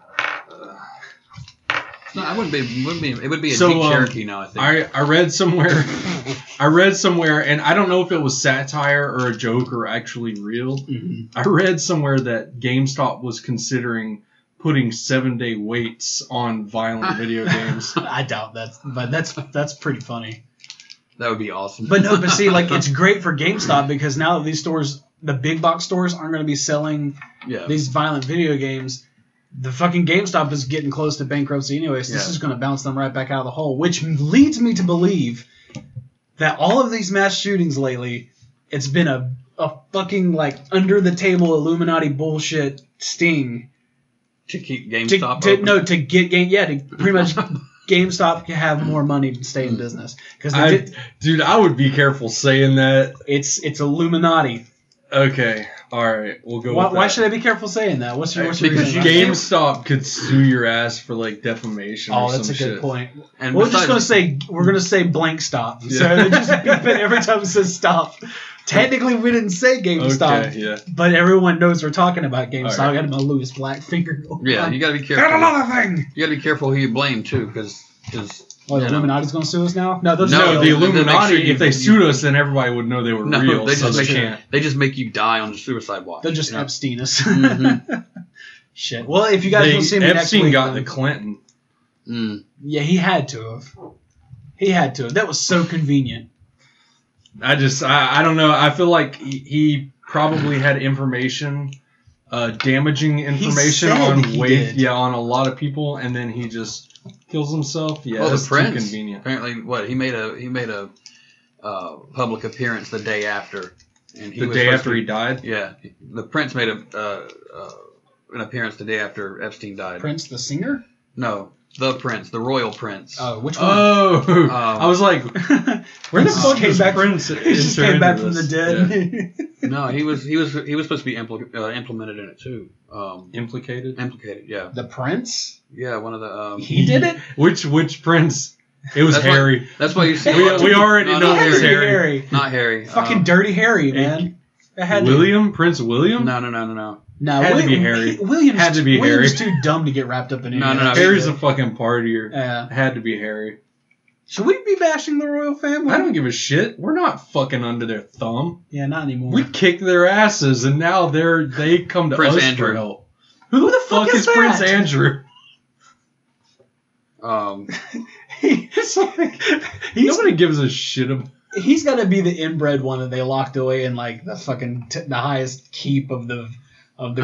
No, I wouldn't be. It would be a So, Jeep Cherokee now. I think. I read somewhere, and I don't know if it was satire or a joke or actually real. Mm-hmm. I read somewhere that GameStop was considering putting 7-day waits on violent video games. I doubt that's pretty funny. That would be awesome. But see, like it's great for GameStop because now that these stores, the big box stores, aren't going to be selling yeah, these violent video games. the fucking GameStop is getting close to bankruptcy anyway, so this Yeah. is going to bounce them right back out of the hole, which leads me to believe that all of these mass shootings lately, it's been a fucking, like, under-the-table Illuminati bullshit sting. To keep GameStop open. To get to pretty much GameStop can have more money to stay in business. Dude, I would be careful saying that. It's Illuminati. Okay, all right, we'll go. with that. Why should I be careful saying that? What's your Because reason? GameStop could sue your ass for like defamation. Oh, or that's some a good shit. point. And We're just besides- gonna say blank stop. Yeah. So they just beep it every time it says stop. Technically, we didn't say GameStop, Okay, yeah. but everyone knows we're talking about GameStop. All I right. got my Louis Black finger going Yeah, on. you gotta be Got careful. another thing. You gotta be careful who you blame too, because Oh, the Illuminati's gonna sue us now? No, they'll No, sue No, us. the they make Illuminati. sure you- If they sued us, then everybody would know they were no, real. they so just they make can't. they just make you die on the suicide watch. They'll just you know? Epstein us. Mhm. Shit. Well, if you guys will see me next Epstein week, got then- the Clinton. Yeah, he had to have. He had to have. That was so convenient. I don't know. I feel like he probably had information, damaging information said on he did. on a lot of people, and then he just kills himself. Yeah, Well, that's the Prince too convenient. apparently, he made a public appearance the day after, and he The was day supposed after to- he died. Yeah, the Prince made an appearance the day after Epstein died. Prince the singer? No, the Prince, the Royal Prince. Oh, which one? Oh, I was like, where the He fuck came is back Prince? He just enter came back into from the this? dead. No, he was supposed to be implemented in it too. Yeah. Implicated. Implicated, yeah, The Prince? yeah. One of the He did it? Which Prince? It was That's why- Harry. That's why you see. We already No, know not It had it's to be Harry. Harry. Not Harry. Fucking dirty Harry, man. It had to- William, Prince William. No. No, Had to be Harry. William's, Had to be William's Harry. too dumb to get wrapped up in any No, of no, that no. Harry's shit. a fucking partier. Yeah. Had to be Harry. Should we be bashing the royal family? I don't give a shit. We're not fucking under their thumb. Yeah, not anymore. We kicked their asses, and now they come to Prince us Andrew. for help. Who the fuck is that? Prince Andrew? It's like, Nobody gives a shit about. he's got to be the inbred one that they locked away in like the fucking the highest keep of the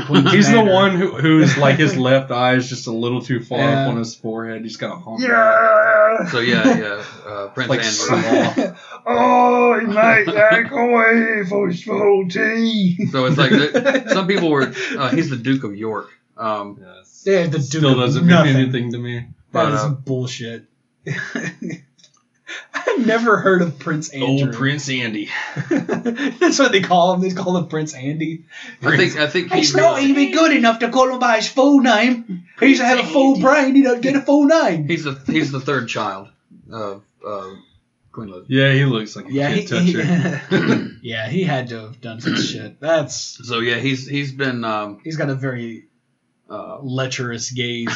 queen's He's the manor. one who's like his left eye is just a little too far Yeah. up on his forehead. He's got a hump. Yeah. So yeah. Prince Like Andrew. Slaw. Oh, mate, take away for full tea. So it's like some people were. He's the Duke of York. Yeah, the Duke Still of doesn't nothing. mean anything to me. That But, is bullshit. I've never heard of Prince Andrew. Old Prince Andy. That's what they call him. They call him Prince Andy. I think He's not even good enough to call him by his full name. He should have a full brain. He don't get a full name. he's the third child of Queen Elizabeth. Yeah, he looks like a Yeah, kid toucher. yeah, he had to have done some shit. That's So yeah, he's been he's got a very lecherous gaze.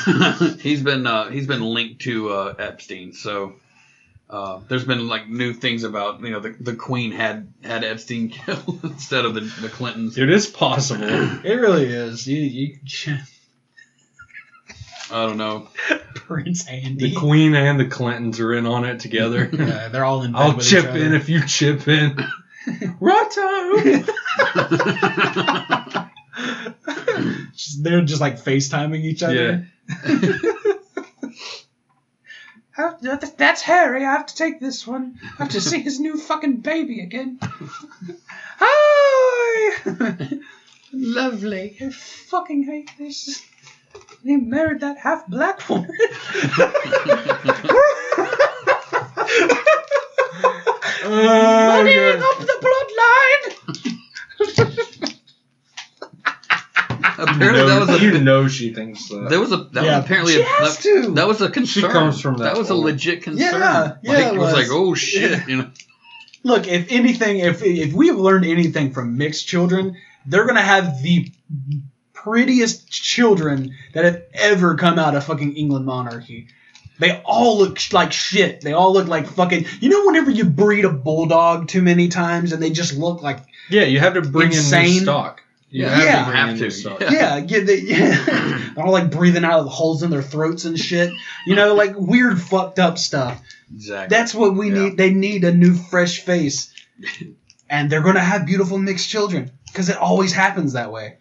he's been linked to Epstein. So there's been like new things about the Queen had Epstein killed instead of the Clintons. Dude, it's possible. It really is. You I don't know. Prince Andy. The Queen and the Clintons are in on it together. Yeah, they're all in bed I'll with chip each other. in if you chip in. Righto! They're just like FaceTiming each other. That's Harry. I have to take this one. I have to see his new fucking baby again. Hi! Lovely. I fucking hate this. He married that half black woman. Muddying up the bloodline. Apparently that was she thinks that. that was Yeah, apparently she has to. that was a concern. comes from that was a hole. legit concern. Yeah, like, it it was like, was. oh shit, Look, if anything, if we have learned anything from mixed children, they're gonna have the prettiest children that have ever come out of fucking England monarchy. They all look like shit. They all look like fucking. You know, whenever you breed a bulldog too many times and they just look like Yeah, you have to bring in Insane. new stock. You Yeah. have Yeah. to bring Have in to, new stock. yeah. they're all like breathing out of the holes in their throats and shit. You know, like weird fucked up stuff. Exactly. That's what we need. They need a new fresh face, and they're gonna have beautiful mixed children because it always happens that way.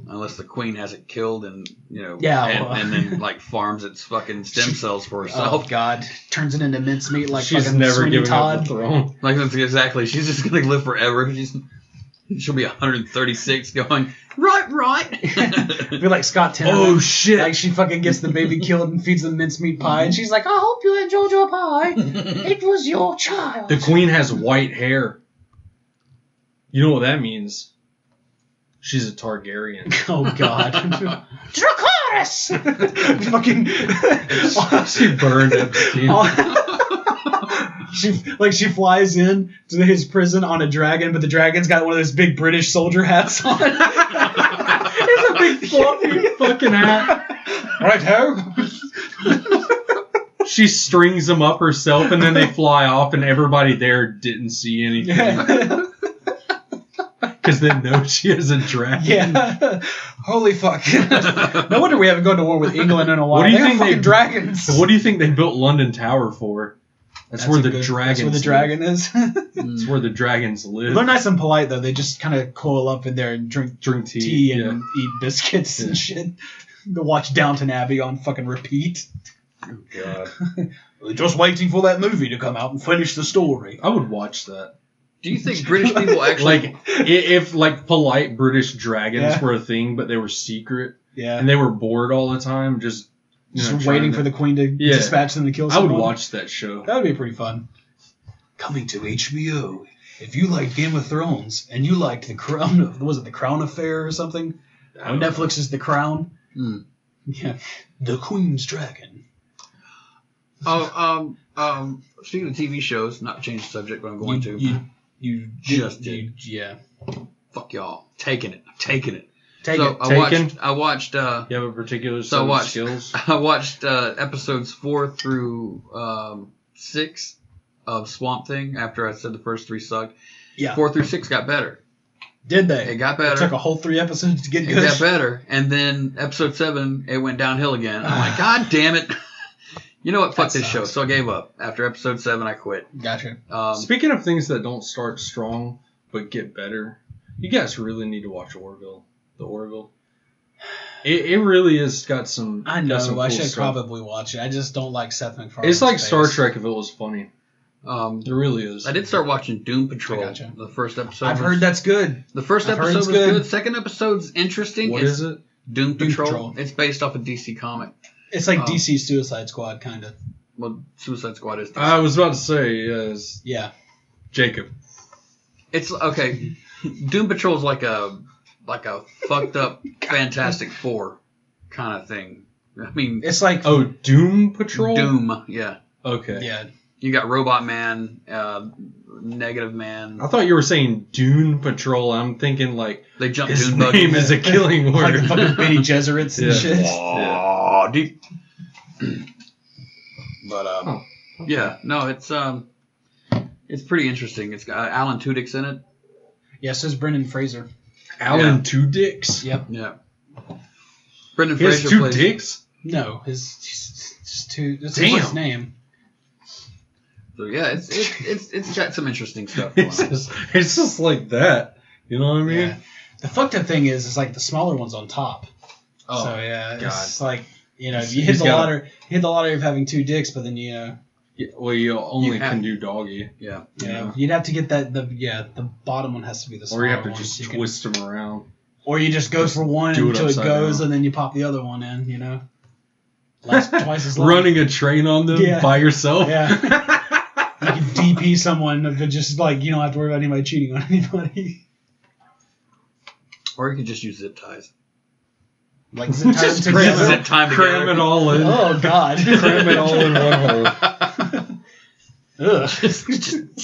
Unless the queen has it killed and, Yeah, and then, like, farms its fucking stem cells for herself. Oh, God. Turns it into mincemeat like She's fucking never Sweeney giving Todd. up the throne. Like, that's exactly. She's just going to live forever. She'll be 136 going, right. Be like Scott Tenorman. Oh, shit. Like, she fucking gets the baby killed and feeds them mincemeat pie, and she's like, I hope you enjoyed your pie. It was your child. The queen has white hair. You know what that means? She's a Targaryen. Oh, God. Dracarys! Fucking... She burned Epstein. She flies in to his prison on a dragon, but the dragon's got one of those big British soldier hats on. It's a big fluffy fucking hat. Right-ho. She strings them up herself, and then they fly off, and everybody there didn't see anything. Because they know she is a dragon. Yeah. Holy fuck. No wonder we haven't gone to war with England in a while. What do you They got think fucking dragons? What do you think they built London Tower for? That's where the dragons That's where the dragon is. That's where the dragons live. They're nice and polite, though. They just kind of coil up in there and drink tea and eat biscuits and shit. They watch Downton Abbey on fucking repeat. Oh, God. We're just waiting for that movie to come out and finish the story. I would watch that. Do you think British people actually... Like, if polite British dragons were a thing, but they were secret, and they were bored all the time, just waiting for the queen to dispatch them to kill I someone. would watch that show. That would be pretty fun. Coming to HBO. If you like Game of Thrones and you liked The Crown, was it The Crown Affair or something? On Netflix is The Crown. Mm. Yeah. The Queen's Dragon. Speaking of TV shows, not to change the subject, but I'm going to. You just did. Yeah. Fuck y'all. Taking it. Take it. I watched. You have a particular set of skills? I watched episodes 4 through 6 of Swamp Thing after I said the first 3 sucked. Yeah. 4 through 6 got better. Did they? It got better. It took a whole 3 episodes to get good. It got better. And then episode 7, it went downhill again. I'm like, God damn it. You know what? Fuck this show. So I gave up. After episode 7, I quit. Gotcha. Speaking of things that don't start strong but get better, you guys really need to watch Orville. The Orville. It really has got some. I know. Some I cool should stuff. probably watch it. I just don't like Seth MacFarlane's It's like face. Star Trek if it was funny. It really is. I did start watching Doom Patrol. Gotcha. The first episode. I've heard that's good. The first I've heard episode it's was good. good. Second episode's interesting. What is it? Doom Patrol. Patrol. It's based off a DC comic. It's like DC Suicide Squad, kind of. Well, Suicide Squad is DC. I was about to say, yes. Yeah. Jacob. It's okay. Doom Patrol is like a fucked up Fantastic Four kind of thing. I mean, It's like... Oh, Doom Patrol? Doom. Yeah. Okay. Yeah. You got Robot Man, Negative Man. I thought you were saying Dune Patrol. I'm thinking like They jump his Dune name buggies. is a killing Like word. the fucking Benny Gesserits and Yeah. shit. Oh, dude. But yeah, no, it's pretty interesting. It's got Alan Tudyk's in it. Yeah, so is Brendan Fraser. Alan Yeah. Two Dicks? Yep. Yeah. Brendan He has Fraser two plays. dicks? No, it's two... That's Damn. his name. So yeah, it's got some interesting stuff going on. It's just like that. You know what I mean? Yeah. The fucked up thing is like the smaller one's on top. Oh, So yeah, it's God. like, you know, He's- you hit he's the got- lottery. You hit the lottery of having 2 dicks, but then Yeah, well, you only You have- can do doggy. Yeah. yeah, you'd have to get the bottom one has to be the smaller Or you have to one, just so you can- twist them around. or you just go for one Do it until it upside goes, down. and then you pop the other one in. You know, lasts twice as long. Running a train on them Yeah. by yourself? Yeah. You can DP someone, but just like you don't have to worry about anybody cheating on anybody. Or you could just use zip ties. Like zip ties Just together. zip time Cram together. it all in. Oh God. Cram it all in one hole. Ugh. just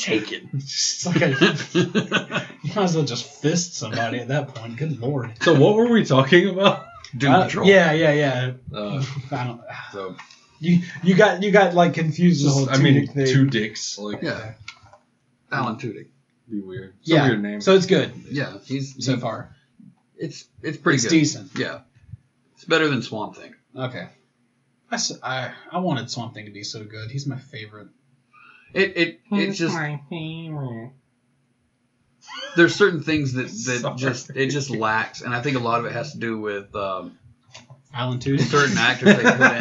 take it. It's like you might as well just fist somebody at that point. Good Lord. So what were we talking about? Doom Patrol. Yeah. I don't. So You got like confused with the whole I mean, thing. 2 dicks. Like, yeah, Alan Tudyk. be weird. It's a Yeah. weird name. So it's good Yeah, he's so far. It's pretty It's good. decent. Yeah, it's better than Swamp Thing. Okay. I wanted Swamp Thing to be so good. He's my favorite. It's just my favorite. there's certain things that Sorry. just lacks, and I think a lot of it has to do with Alan Tudyk. certain actors they put in.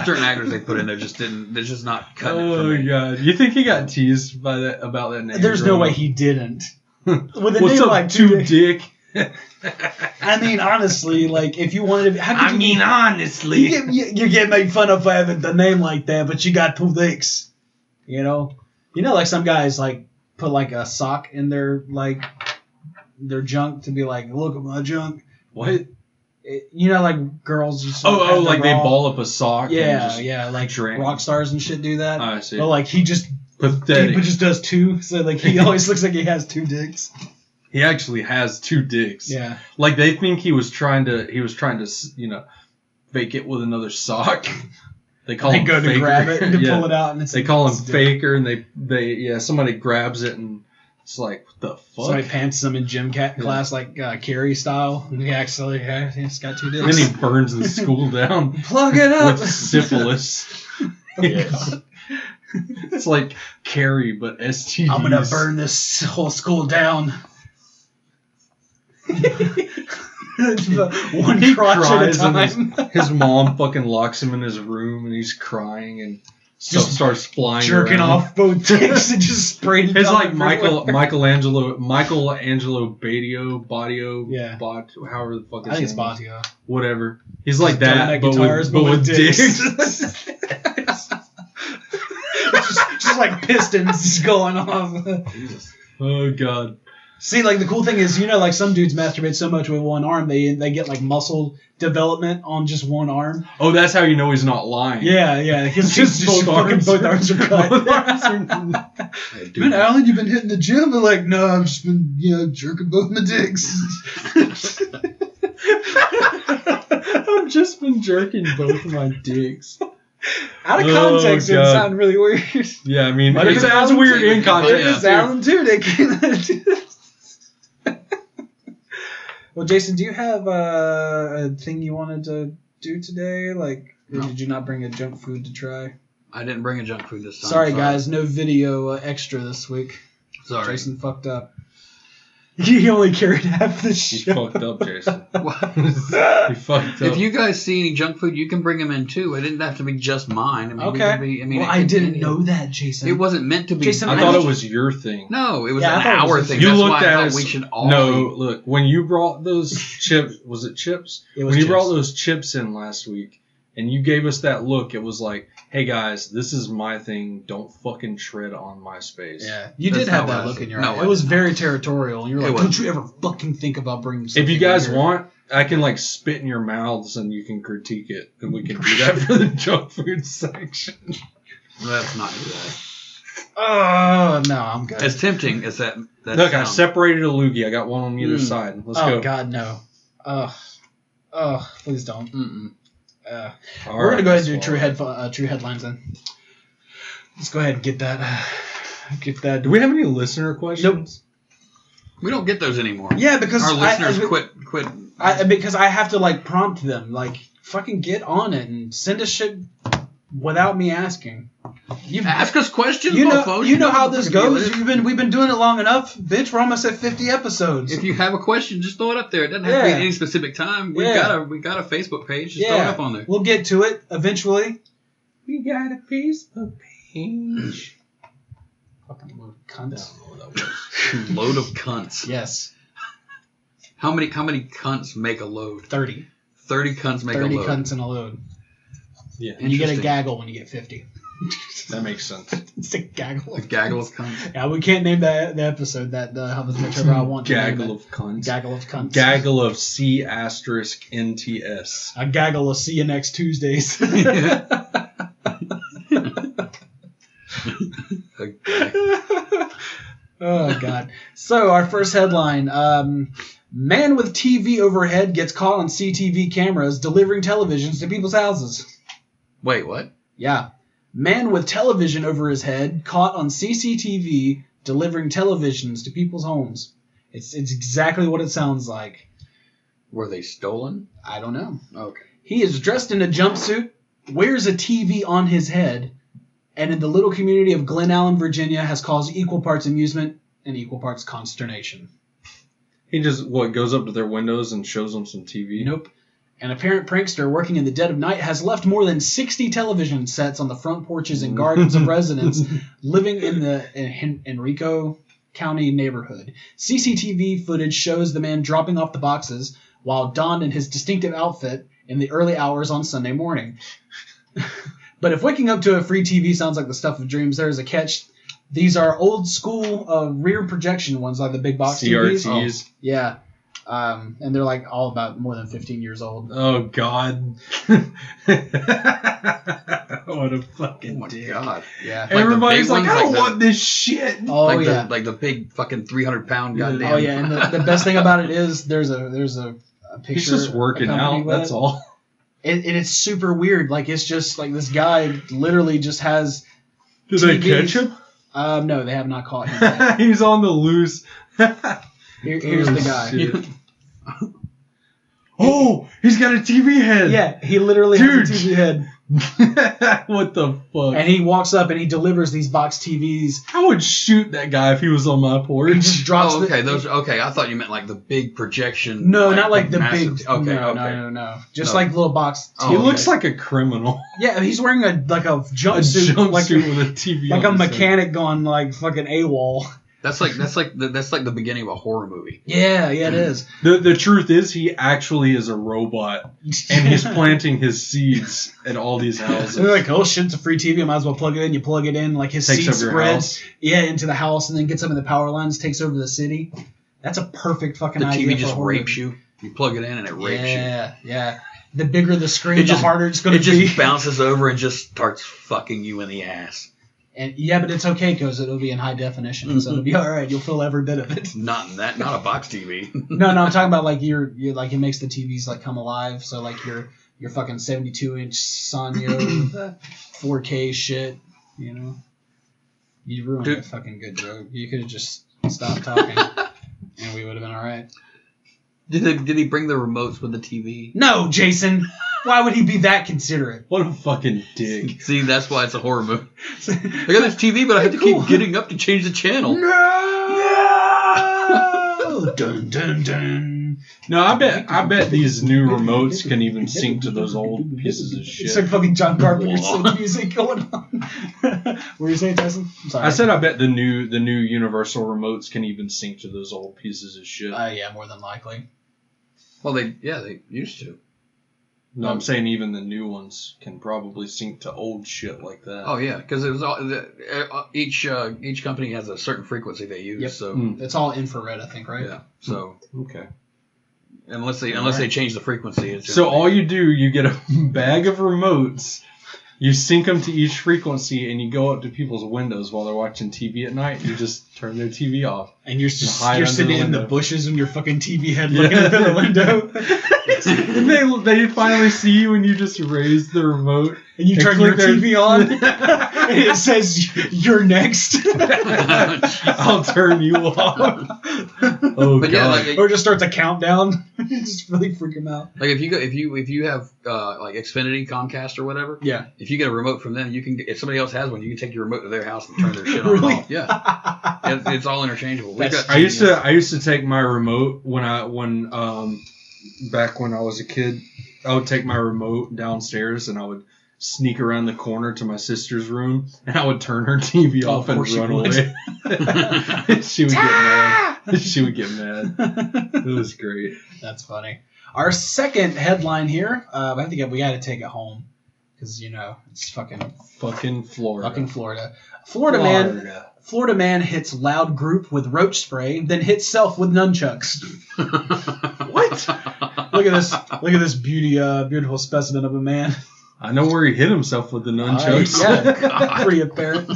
Certain actors they put in there just didn't. They're just not cutting it for Oh me. god! You think he got teased by that about that name? There's no growing way up? he didn't. With a What's name up, like two Tudyk. dick? I mean, honestly, like if you wanted to, how could you? honestly. You get made fun of for having the name like that, but you got two dicks. You know, like some guys like put like a sock in their junk to be like, look at my junk. What? Like girls just Like they ball up a sock. and Yeah, just yeah, like drink. rock stars and shit do that. I see. But like he just Pathetic. just does two, so like he always looks like he has two dicks. He actually has two dicks. Yeah. Like they think he was trying to fake it with another sock. They call They him go to faker. grab it and to Yeah. pull it out, and They call him it's a dick. faker, and they somebody grabs it and it's like, what the fuck? Somebody pants him in gym class like Carrie style, and he actually he's got two And dicks. then he burns the school down Plug it up. with syphilis. Yes. It's like Carrie, but STDs. I'm gonna burn this whole school down. One He crotch at a cries and time. his mom fucking locks him in his room and he's crying and stuff Just starts flying Jerking around. off both dicks and just spraying. It's down like everywhere. Michelangelo Badio, Yeah. however the fuck I think it's name is. Batio. Whatever. He's like Just that, double-neck guitars, but with dicks. just like pistons going off. Oh god. See, like the cool thing is, like some dudes masturbate so much with one arm, they get like muscle development on just one arm. Oh, that's how you know he's not lying. Yeah, because just both arms are cut. Both arms are- Hey, dude, Man, Alan, you've been hitting the gym? I'm like, no, I've just been, jerking both my dicks. I've just been jerking both my dicks. Out of Oh, context, it would God. sound really weird. Yeah, I mean, But it if it's sounds Alan weird in Tudyk, context. yeah. It's Alan Tudyk. Well, Jason, do you have a thing you wanted to do today? Like, or No. did you not bring a junk food to try? I didn't bring a junk food this time. Sorry, guys, no video extra this week. Sorry. Jason fucked up. He only carried half the He show. fucked up, Jason. What? He fucked up. If you guys see any junk food, you can bring them in too. It didn't have to be just mine. I mean, we Okay. can be, Well, it I can- didn't know that, Jason. It wasn't meant to be. Jason, I thought it was your thing. No, it was Yeah, I an thought it was hour his thing. You That's looked why I at thought us. we should all. No, look, when you brought those chips, was it chips? It was When you chips. brought those chips in last week, and you gave us that look, it was like, hey guys, this is my thing. Don't fucking tread on my space. Yeah, you That's did have not what that I look said. in your No, eye. I It was did very territorial. And you were It like, wasn't. don't you ever fucking think about bringing something If you guys in here. want, I can like spit in your mouths and you can critique it, and we can do that for the junk food section. Let's not do that. Oh, no, I'm good. As tempting as that. Look, I sounds. separated a loogie. I got one on either Mm. side. Let's oh, go. God, no. Please don't. Mm-mm. All We're going to right, go ahead and do let's true headlines then. Let's go ahead and get that. Do we have any listener questions? We don't get those anymore. Yeah, because Our listeners I, quit. because I have to like prompt them, like fucking get on it and send us shit without me asking. You Ask us questions, you know, mofo. you know how what the this fucking deal goes. is. We've been doing it long enough, bitch. We're almost at 50 episodes. If you have a question, just throw it up there. It doesn't have to be Yeah. at any specific time. We Yeah. got a Facebook page. Just throw it up on there. we'll get to it eventually. We got a Facebook page. Fucking load of cunts. Load of cunts. Yes, How many cunts make a load? 30. 30 cunts make 30 a load. cunts in a load. Yeah, And you get a Interesting. gaggle when you get 50. that makes sense. It's a gaggle. A gaggle of cunts. Yeah, we can't name the episode that how much ever I want to name Gaggle it. of cunts. Gaggle of cunts. Gaggle of C**NTS. A gaggle of see you next Tuesdays. Oh, God. So, our first headline. Man with TV overhead gets caught on CTV cameras delivering televisions to people's houses. Wait, what? Yeah. Man with television over his head caught on CCTV delivering televisions to people's homes. It's exactly what it sounds like. Were they stolen? I don't know. Okay. He is dressed in a jumpsuit, wears a TV on his head, and in the little community of Glen Allen, Virginia, has caused equal parts amusement and equal parts consternation. He just, goes up to their windows and shows them some TV? Nope. An apparent prankster working in the dead of night has left more than 60 television sets on the front porches and gardens of residents living in the Henrico County neighborhood. CCTV footage shows the man dropping off the boxes while donned in his distinctive outfit in the early hours on Sunday morning. But if waking up to a free TV sounds like the stuff of dreams, there is a catch. These are old school rear projection ones, like the big box TVs. CRTs. Oh, yeah. And they're like all about more than 15 years old. Oh, God. What a fucking dick. God. Yeah. Everybody's like, ones, I don't the- want this shit. Oh, like yeah. like the big fucking 300-pound goddamn. Oh, yeah. And the best thing about it is there's a picture. He's just working accompanied out, with that's it. all. And it's super weird. Like, it's just like this guy literally just has. Did they TVs. catch him? No, they have not caught him yet. He's on the loose. Here's the guy. Shit. Oh, he's got a TV head. Yeah, he literally has a TV head. What the fuck? And he walks up and he delivers these box TVs. I would shoot that guy if he was on my He porch. just drops Oh, okay. the... Okay, I thought you meant like the big projection. No, not like the massive, big... Okay, no, okay. no. Just No. like little box Oh, He TVs. looks like a criminal. Yeah, he's wearing a jumpsuit. A jumpsuit like with a TV like on a his head. mechanic going like fucking AWOL. That's like the beginning of a horror movie. Yeah, it is. The truth is, he actually is a robot, and he's planting his seeds at all these houses. They're like, oh shit, it's a free TV. I might as well plug it in. You plug it in, like his Takes seed over your spreads, house. into the house, and then gets up in the power lines, takes over the city. That's a perfect fucking The idea. TV for just a horror rapes movie. you. You plug it in and it rapes you. Yeah. The bigger the screen, It just- the harder it's going It to be. just bounces over and just starts fucking you in the ass. And yeah, but it's okay because it'll be in high definition, so it'll be all right. You'll feel every bit of it. Not a box TV. No, I'm talking about like you're like it makes the TVs like come alive. So like your fucking 72-inch Sanyo 4K shit, you know. You ruined Dude. a fucking good joke. You could have just stopped talking, and we would have been all right. Did he bring the remotes with the TV? No, Jason. Why would he be that considerate? What a fucking dick. See, that's why it's a horror movie. I got this TV, but I have to keep getting up to change the channel. No! Dun dun dun. No, I bet these new remotes can even sync to those old pieces of shit. It's like fucking John Carpenter synth music going on. What were you saying, Tyson? I'm sorry. I said I bet the new Universal remotes can even sync to those old pieces of shit. Yeah, more than likely. Well, they used to. No, I'm saying even the new ones can probably sync to old shit like that. Oh yeah, because it was all each company has a certain frequency they use. Yep. So It's all infrared, I think, right? yeah, so Okay. unless they change the frequency, it's just So all you do, you get a bag of remotes, you sync them to each frequency, and you go up to people's windows while they're watching TV at night. You just turn their TV off. And you're just hide you're under sitting the in the window. bushes and your fucking TV head looking out the window. And they finally see you, and you just raise the remote. And you And turn your click their- TV on, and it says, "You're next." I'll turn you off. Oh But god. yeah, like Or just starts a countdown. Just really freak them out. if you have like Xfinity, Comcast, or whatever. Yeah. If you get a remote from them, you can. If somebody else has one, you can take your remote to their house and turn their shit on Really? and off. Yeah, it's all interchangeable. We've That's- got I used to take my remote when back when I was a kid. I would take my remote downstairs and I would sneak around the corner to my sister's room and I would turn her TV off and course you run would. away. She would get mad. She would get mad. It was great. That's funny. Our second headline here, I think we got to take it home because it's fucking Florida. Florida. Florida man hits loud group with roach spray, then hits self with nunchucks. What? Look at this! Look at this beautiful specimen of a man. I know where he hit himself with the nunchucks. Yeah, pretty apparent.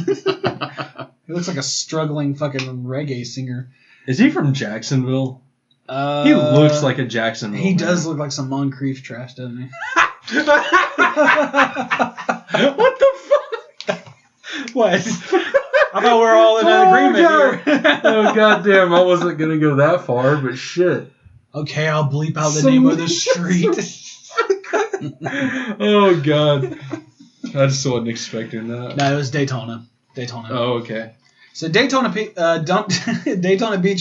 He looks like a struggling fucking reggae singer. Is he from Jacksonville? He looks like a Jacksonville. He man. does look like some Moncrief trash, doesn't he? What the fuck? What? I thought we were all in agreement God. here. Oh goddamn! I wasn't gonna go that far, but shit. Okay, I'll bleep out the name of the street. Oh god! I just wasn't expecting that. No, it was Daytona. Oh okay. So Daytona Beach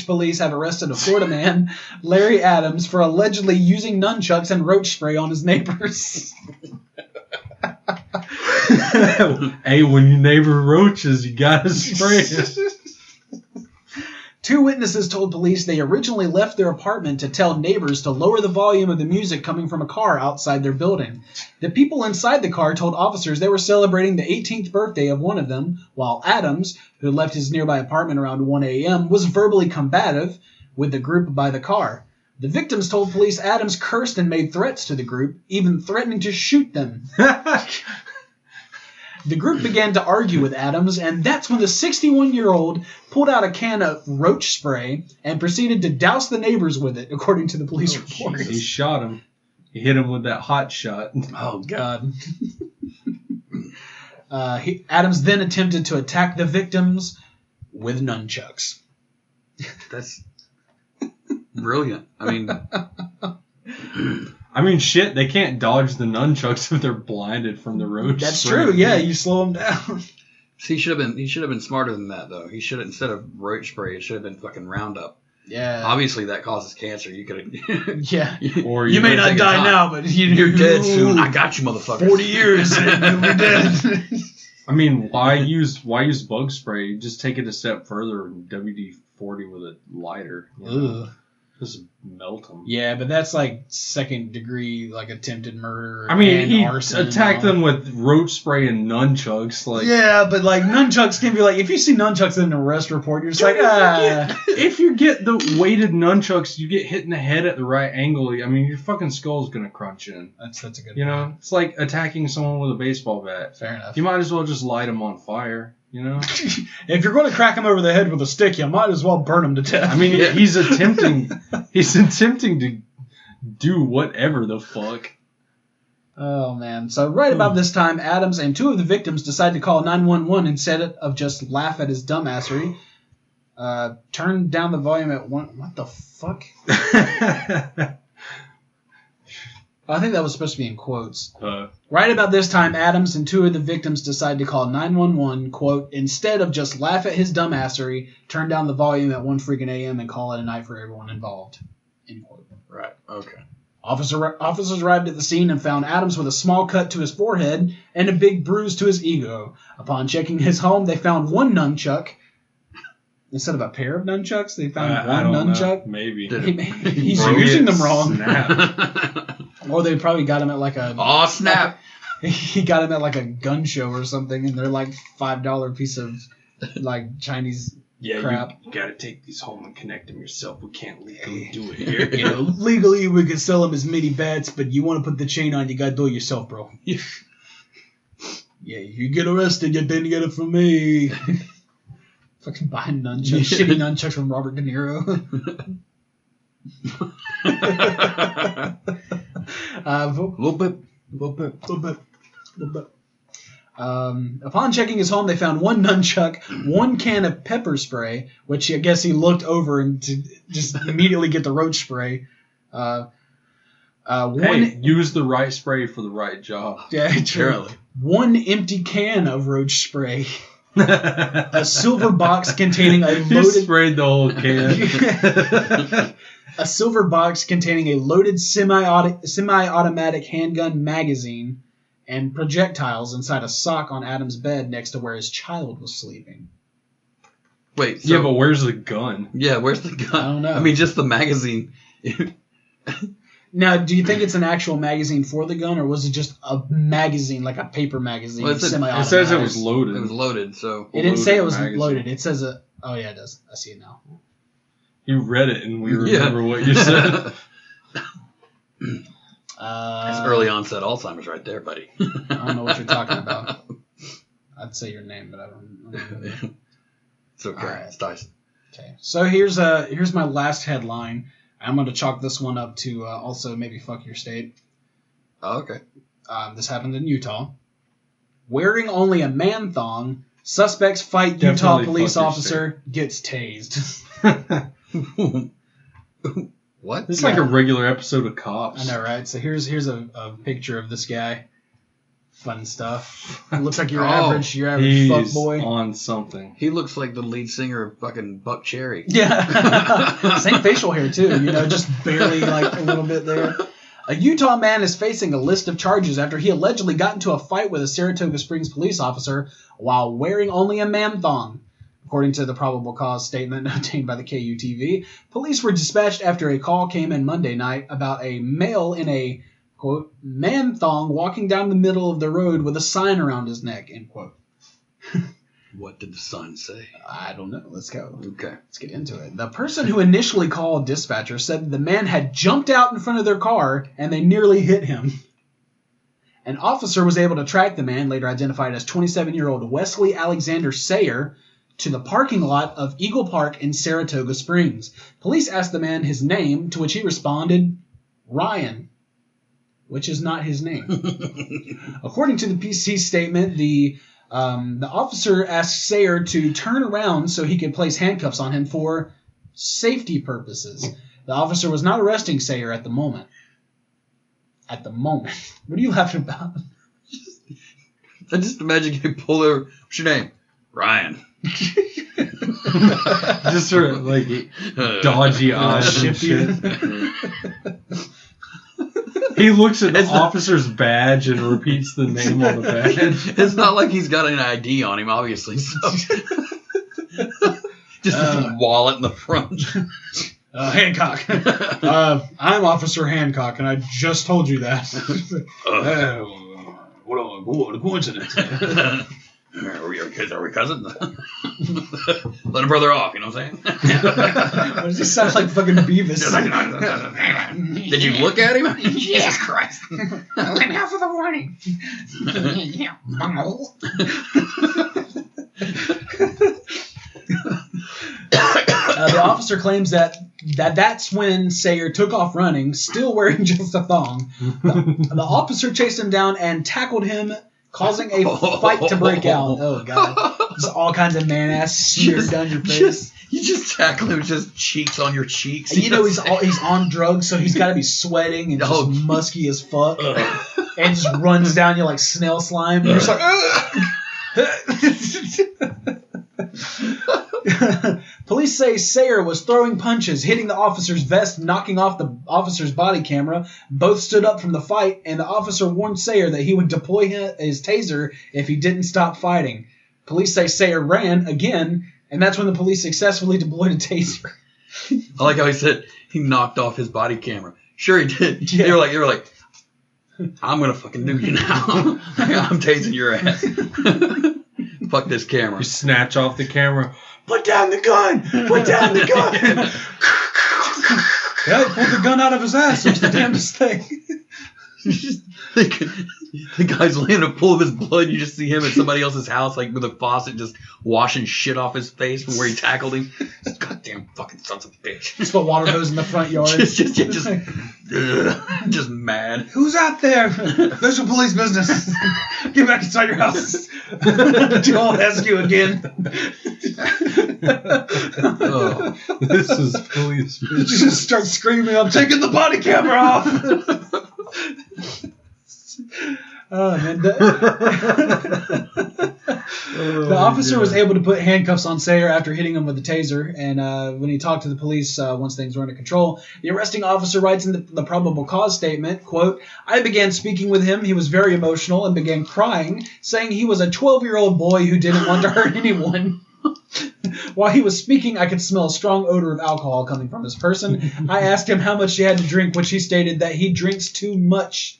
police have arrested a Florida man, Larry Adams, for allegedly using nunchucks and roach spray on his neighbors. Hey, when your neighbor roaches, you gotta spray it. 2 witnesses told police they originally left their apartment to tell neighbors to lower the volume of the music coming from a car outside their building. The people inside the car told officers they were celebrating the 18th birthday of one of them, while Adams, who left his nearby apartment around 1 a.m., was verbally combative with the group by the car. The victims told police Adams cursed and made threats to the group, even threatening to shoot them. The group began to argue with Adams, and that's when the 61-year-old pulled out a can of roach spray and proceeded to douse the neighbors with it, according to the police report. He shot him. He hit him with that hot shot. Oh, God. Adams then attempted to attack the victims with nunchucks. That's brilliant. I mean, shit, they can't dodge the nunchucks if they're blinded from the roach That's spray. true, yeah, you slow them down. See, he should have been smarter than that, though. He should have, instead of roach spray, it should have been fucking Roundup. Yeah. Obviously, that causes cancer. You could have. Yeah. Or you may not take die time. now, but You're dead soon. I got you, motherfucker. 40 years and you'll be dead. I mean, why use bug spray? Just take it a step further and WD-40 with a lighter. You know? Ugh. Just melt them. Yeah, but that's like second degree, like attempted murder. I mean, and he arson attacked and all. them with roach spray and nunchucks. Like, Yeah, but like nunchucks can be like, if you see nunchucks in an arrest report, you're just like, if you get the weighted nunchucks, you get hit in the head at the right angle. I mean, your fucking skull's gonna crunch in. That's a good. You know, it's like attacking someone with a baseball bat. Fair enough. You might as well just light them on fire. You know. If you're going to crack him over the head with a stick, you might as well burn him to death. I mean, he's attempting to do whatever the fuck. Oh, man. So right about this time, Adams and 2 of the victims decided to call 911 instead of just laugh at his dumbassery. Turn down the volume at 1... What the fuck? I think that was supposed to be in quotes. Right about this time, Adams and 2 of the victims decided to call 911, quote, instead of just laugh at his dumbassery, turn down the volume at 1 freaking a.m. and call it a night for everyone involved, end quote. Right. Okay. Officers arrived at the scene and found Adams with a small cut to his forehead and a big bruise to his ego. Upon checking his home, they found 1 nunchuck. Instead of a pair of nunchucks, they found one nunchuck. Know. Maybe. He's using them wrong. Snap. Or they probably got him at like a... Oh, snap. He got him at like a gun show or something, and they're like $5 piece of like Chinese crap. You gotta take these home and connect them yourself. We can't legally do it here. You know, legally we can sell them as mini bats, but you want to put the chain on, you gotta do it yourself, bro. Yeah, you get arrested, you didn't get it from me. Fucking buying nunchucks, shitty nunchucks from Robert De Niro. Little bit. Upon checking his home, they found 1 nunchuck, 1 can of pepper spray, which I guess he looked over and to just immediately get the roach spray. Use the right spray for the right job. Yeah, true. 1 empty can of roach spray. A silver box containing a He loaded... sprayed the whole can. A silver box containing a loaded semi-automatic handgun magazine and projectiles inside a sock on Adam's bed next to where his child was sleeping. Wait. So, yeah, but where's the gun? Yeah, where's the gun? I don't know. I mean, just the magazine. Now, do you think it's an actual magazine for the gun, or was it just a magazine, like a paper magazine, Well, it semi-automatic? It says it was loaded. It was loaded, so... It didn't say it was magazine. loaded. It says it... Oh, yeah, it does. I see it now. You read it, and we remember what you said. That's early onset Alzheimer's right there, buddy. I don't know what you're talking about. I'd say your name, but I don't. It's okay. Right. It's Tyson. Okay, so here's my last headline. I'm going to chalk this one up to also maybe fuck your state. Oh, okay. This happened in Utah. Wearing only a man thong, suspects fight Definitely Utah police fuck your officer, gets tased. What? It's like a regular episode of Cops. I know, right? So here's a picture of this guy. Fun stuff. It looks like your Oh, average fuck He's boy. on something. He looks like the lead singer of fucking Buck Cherry. Yeah. Same facial hair, too. Just barely, a little bit there. A Utah man is facing a list of charges after he allegedly got into a fight with a Saratoga Springs police officer while wearing only a man thong. According to the probable cause statement obtained by the KUTV, police were dispatched after a call came in Monday night about a male in a, quote, man thong walking down the middle of the road with a sign around his neck, end quote. What did the sign say? I don't know. Let's go. Okay. Let's get into it. The person who initially called dispatcher said the man had jumped out in front of their car and they nearly hit him. An officer was able to track the man, later identified as 27-year-old Wesley Alexander Sayer, to the parking lot of Eagle Park in Saratoga Springs. Police asked the man his name, to which he responded, Ryan, which is not his name. According to the PC statement, the officer asked Sayer to turn around so he could place handcuffs on him for safety purposes. The officer was not arresting Sayer at the moment. At the moment. What are you laughing about? I just imagine you pull over. What's your name? Ryan. Just sort of dodgy eyes and shit. He looks at the officer's badge and repeats the name on the badge. It's not like he's got an ID on him, obviously. So. Just his wallet in the front. Hancock. I'm Officer Hancock, and I just told you that. What a coincidence. Are we cousins? Let a brother off, you know what I'm saying? Why does he sound like fucking Beavis? Did you look at him? Jesus Christ. Let me out for the warning. Yeah, bunghole. The officer claims that's when Sayer took off running, still wearing just a thong. The officer chased him down and tackled him, causing a fight to break out. Oh, God. Just all kinds of man-ass smeared down your face. You just tackle him with just cheeks on your cheeks. And he's on drugs, so he's got to be sweating and just musky as fuck. And just runs down you like snail slime. And you're just like, Police say Sayer was throwing punches, hitting the officer's vest, knocking off the officer's body camera. Both stood up from the fight, and the officer warned Sayer that he would deploy his taser if he didn't stop fighting. Police say Sayer ran again, and that's when the police successfully deployed a taser. I like how he said he knocked off his body camera. Sure he did. Yeah. They were like, I'm gonna fucking do you now. I'm tasing your ass. Fuck this camera. You snatch off the camera. Put down the gun! Put down the gun! Yeah, he pulled the gun out of his ass. It was the damnedest thing. The guy's laying in a pool of his blood. You just see him at somebody else's house, like with a faucet, just washing shit off his face from where he tackled him. Goddamn fucking sons of a bitch. Just put water hose in the front yard. just mad. Who's out there? There's some police business. Get back inside your house. I'll ask you again. This is police business. Just start screaming, I'm taking the body camera off. Oh, man. The officer was able to put handcuffs on Sayer after hitting him with a taser, and when he talked to the police once things were under control, the arresting officer writes in the probable cause statement, quote, I began speaking with him. He was very emotional and began crying, saying he was a 12-year-old boy who didn't want to hurt anyone. While he was speaking, I could smell a strong odor of alcohol coming from his person. I asked him how much he had to drink, which he stated that he drinks too much.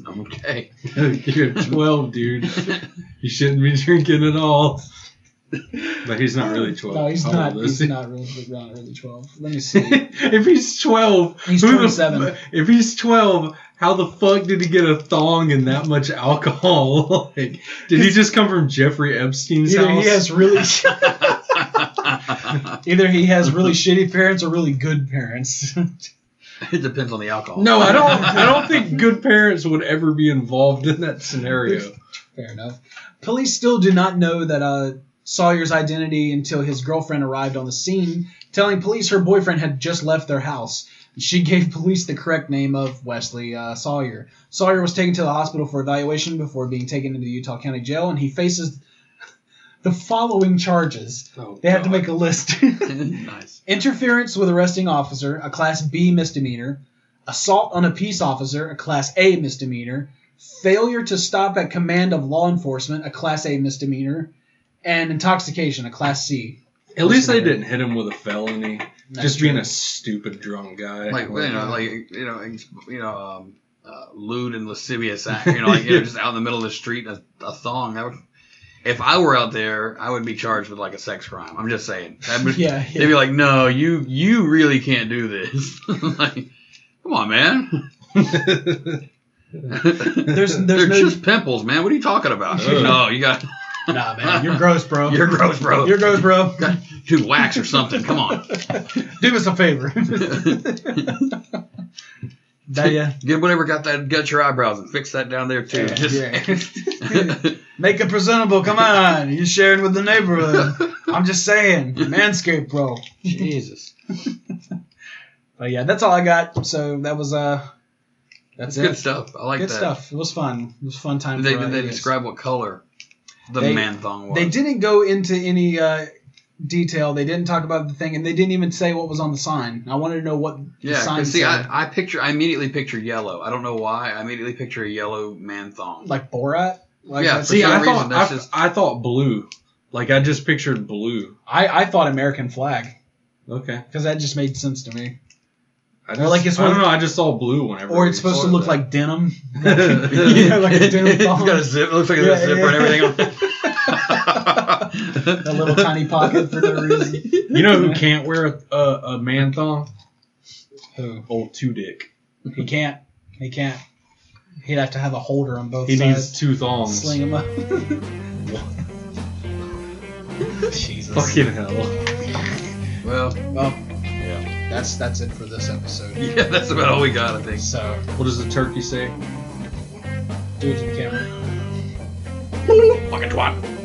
Okay. You're 12, dude. You shouldn't be drinking at all. But he's not really 12. No, he's not. He's not really 12. Let me see. If he's 12, he's 27. If he's 12, how the fuck did he get a thong and that much alcohol? Did he just come from Jeffrey Epstein's house? Either he has really shitty parents or really good parents. It depends on the alcohol. No, I don't think good parents would ever be involved in that scenario. Fair enough. Police still do not know that Sawyer's identity until his girlfriend arrived on the scene, telling police her boyfriend had just left their house. She gave police the correct name of Wesley Sawyer. Sawyer was taken to the hospital for evaluation before being taken into the Utah County Jail, and he faces the following charges. They had to make a list. Nice. Interference with arresting officer, a Class B misdemeanor. Assault on a peace officer, a Class A misdemeanor. Failure to stop at command of law enforcement, a Class A misdemeanor. And intoxication, a Class C. At least they didn't hit him with a felony. That's Just true. being a stupid drunk guy. Lewd and lascivious act. Just out in the middle of the street, a thong. That would, if I were out there, I would be charged with like a sex crime. I'm just saying. Yeah. They'd be like, no, you really can't do this. Like, come on, man. They're They're just pimples, man. What are you talking about? No, you got. Nah, man, you're gross, bro. You're gross, bro. You're gross, bro. Do wax or something. Come on. Do us a favor. Get whatever got your eyebrows and fix that down there too. Yeah. Make it presentable. Come on. You're sharing with the neighborhood. I'm just saying. Manscaped, bro. Jesus. But yeah, that's all I got. So that was that's good stuff. I like good that. stuff. It was fun. It was a fun time. Did for they us. describe what color the man thong was? They didn't go into any detail. They didn't talk about the thing, and they didn't even say what was on the sign. I wanted to know what the sign see, said. I immediately picture yellow. I don't know why. I immediately picture a yellow man thong. Like Borat? Like Yeah, that's- See, some I reason, that's thought just- I thought blue. Like I just pictured blue. I thought American flag, Okay. because that just made sense to me. I like it's I don't one- know. I just saw blue whenever. Or it's supposed to look that. like denim. Yeah, like a denim it's thong. got a zip. It looks like Yeah, there's a zipper and everything on it. That little tiny pocket for no reason. You know who can't wear a man thong? Who? Old Two Dick. He can't. He can't. He'd have to have a holder on both He sides. needs two thongs. Sling him up. Jesus. Fucking hell. Well, Yeah. That's it for this episode. yeah, that's about all we got, I think. So What does the turkey say? do it to the camera. Fucking twat.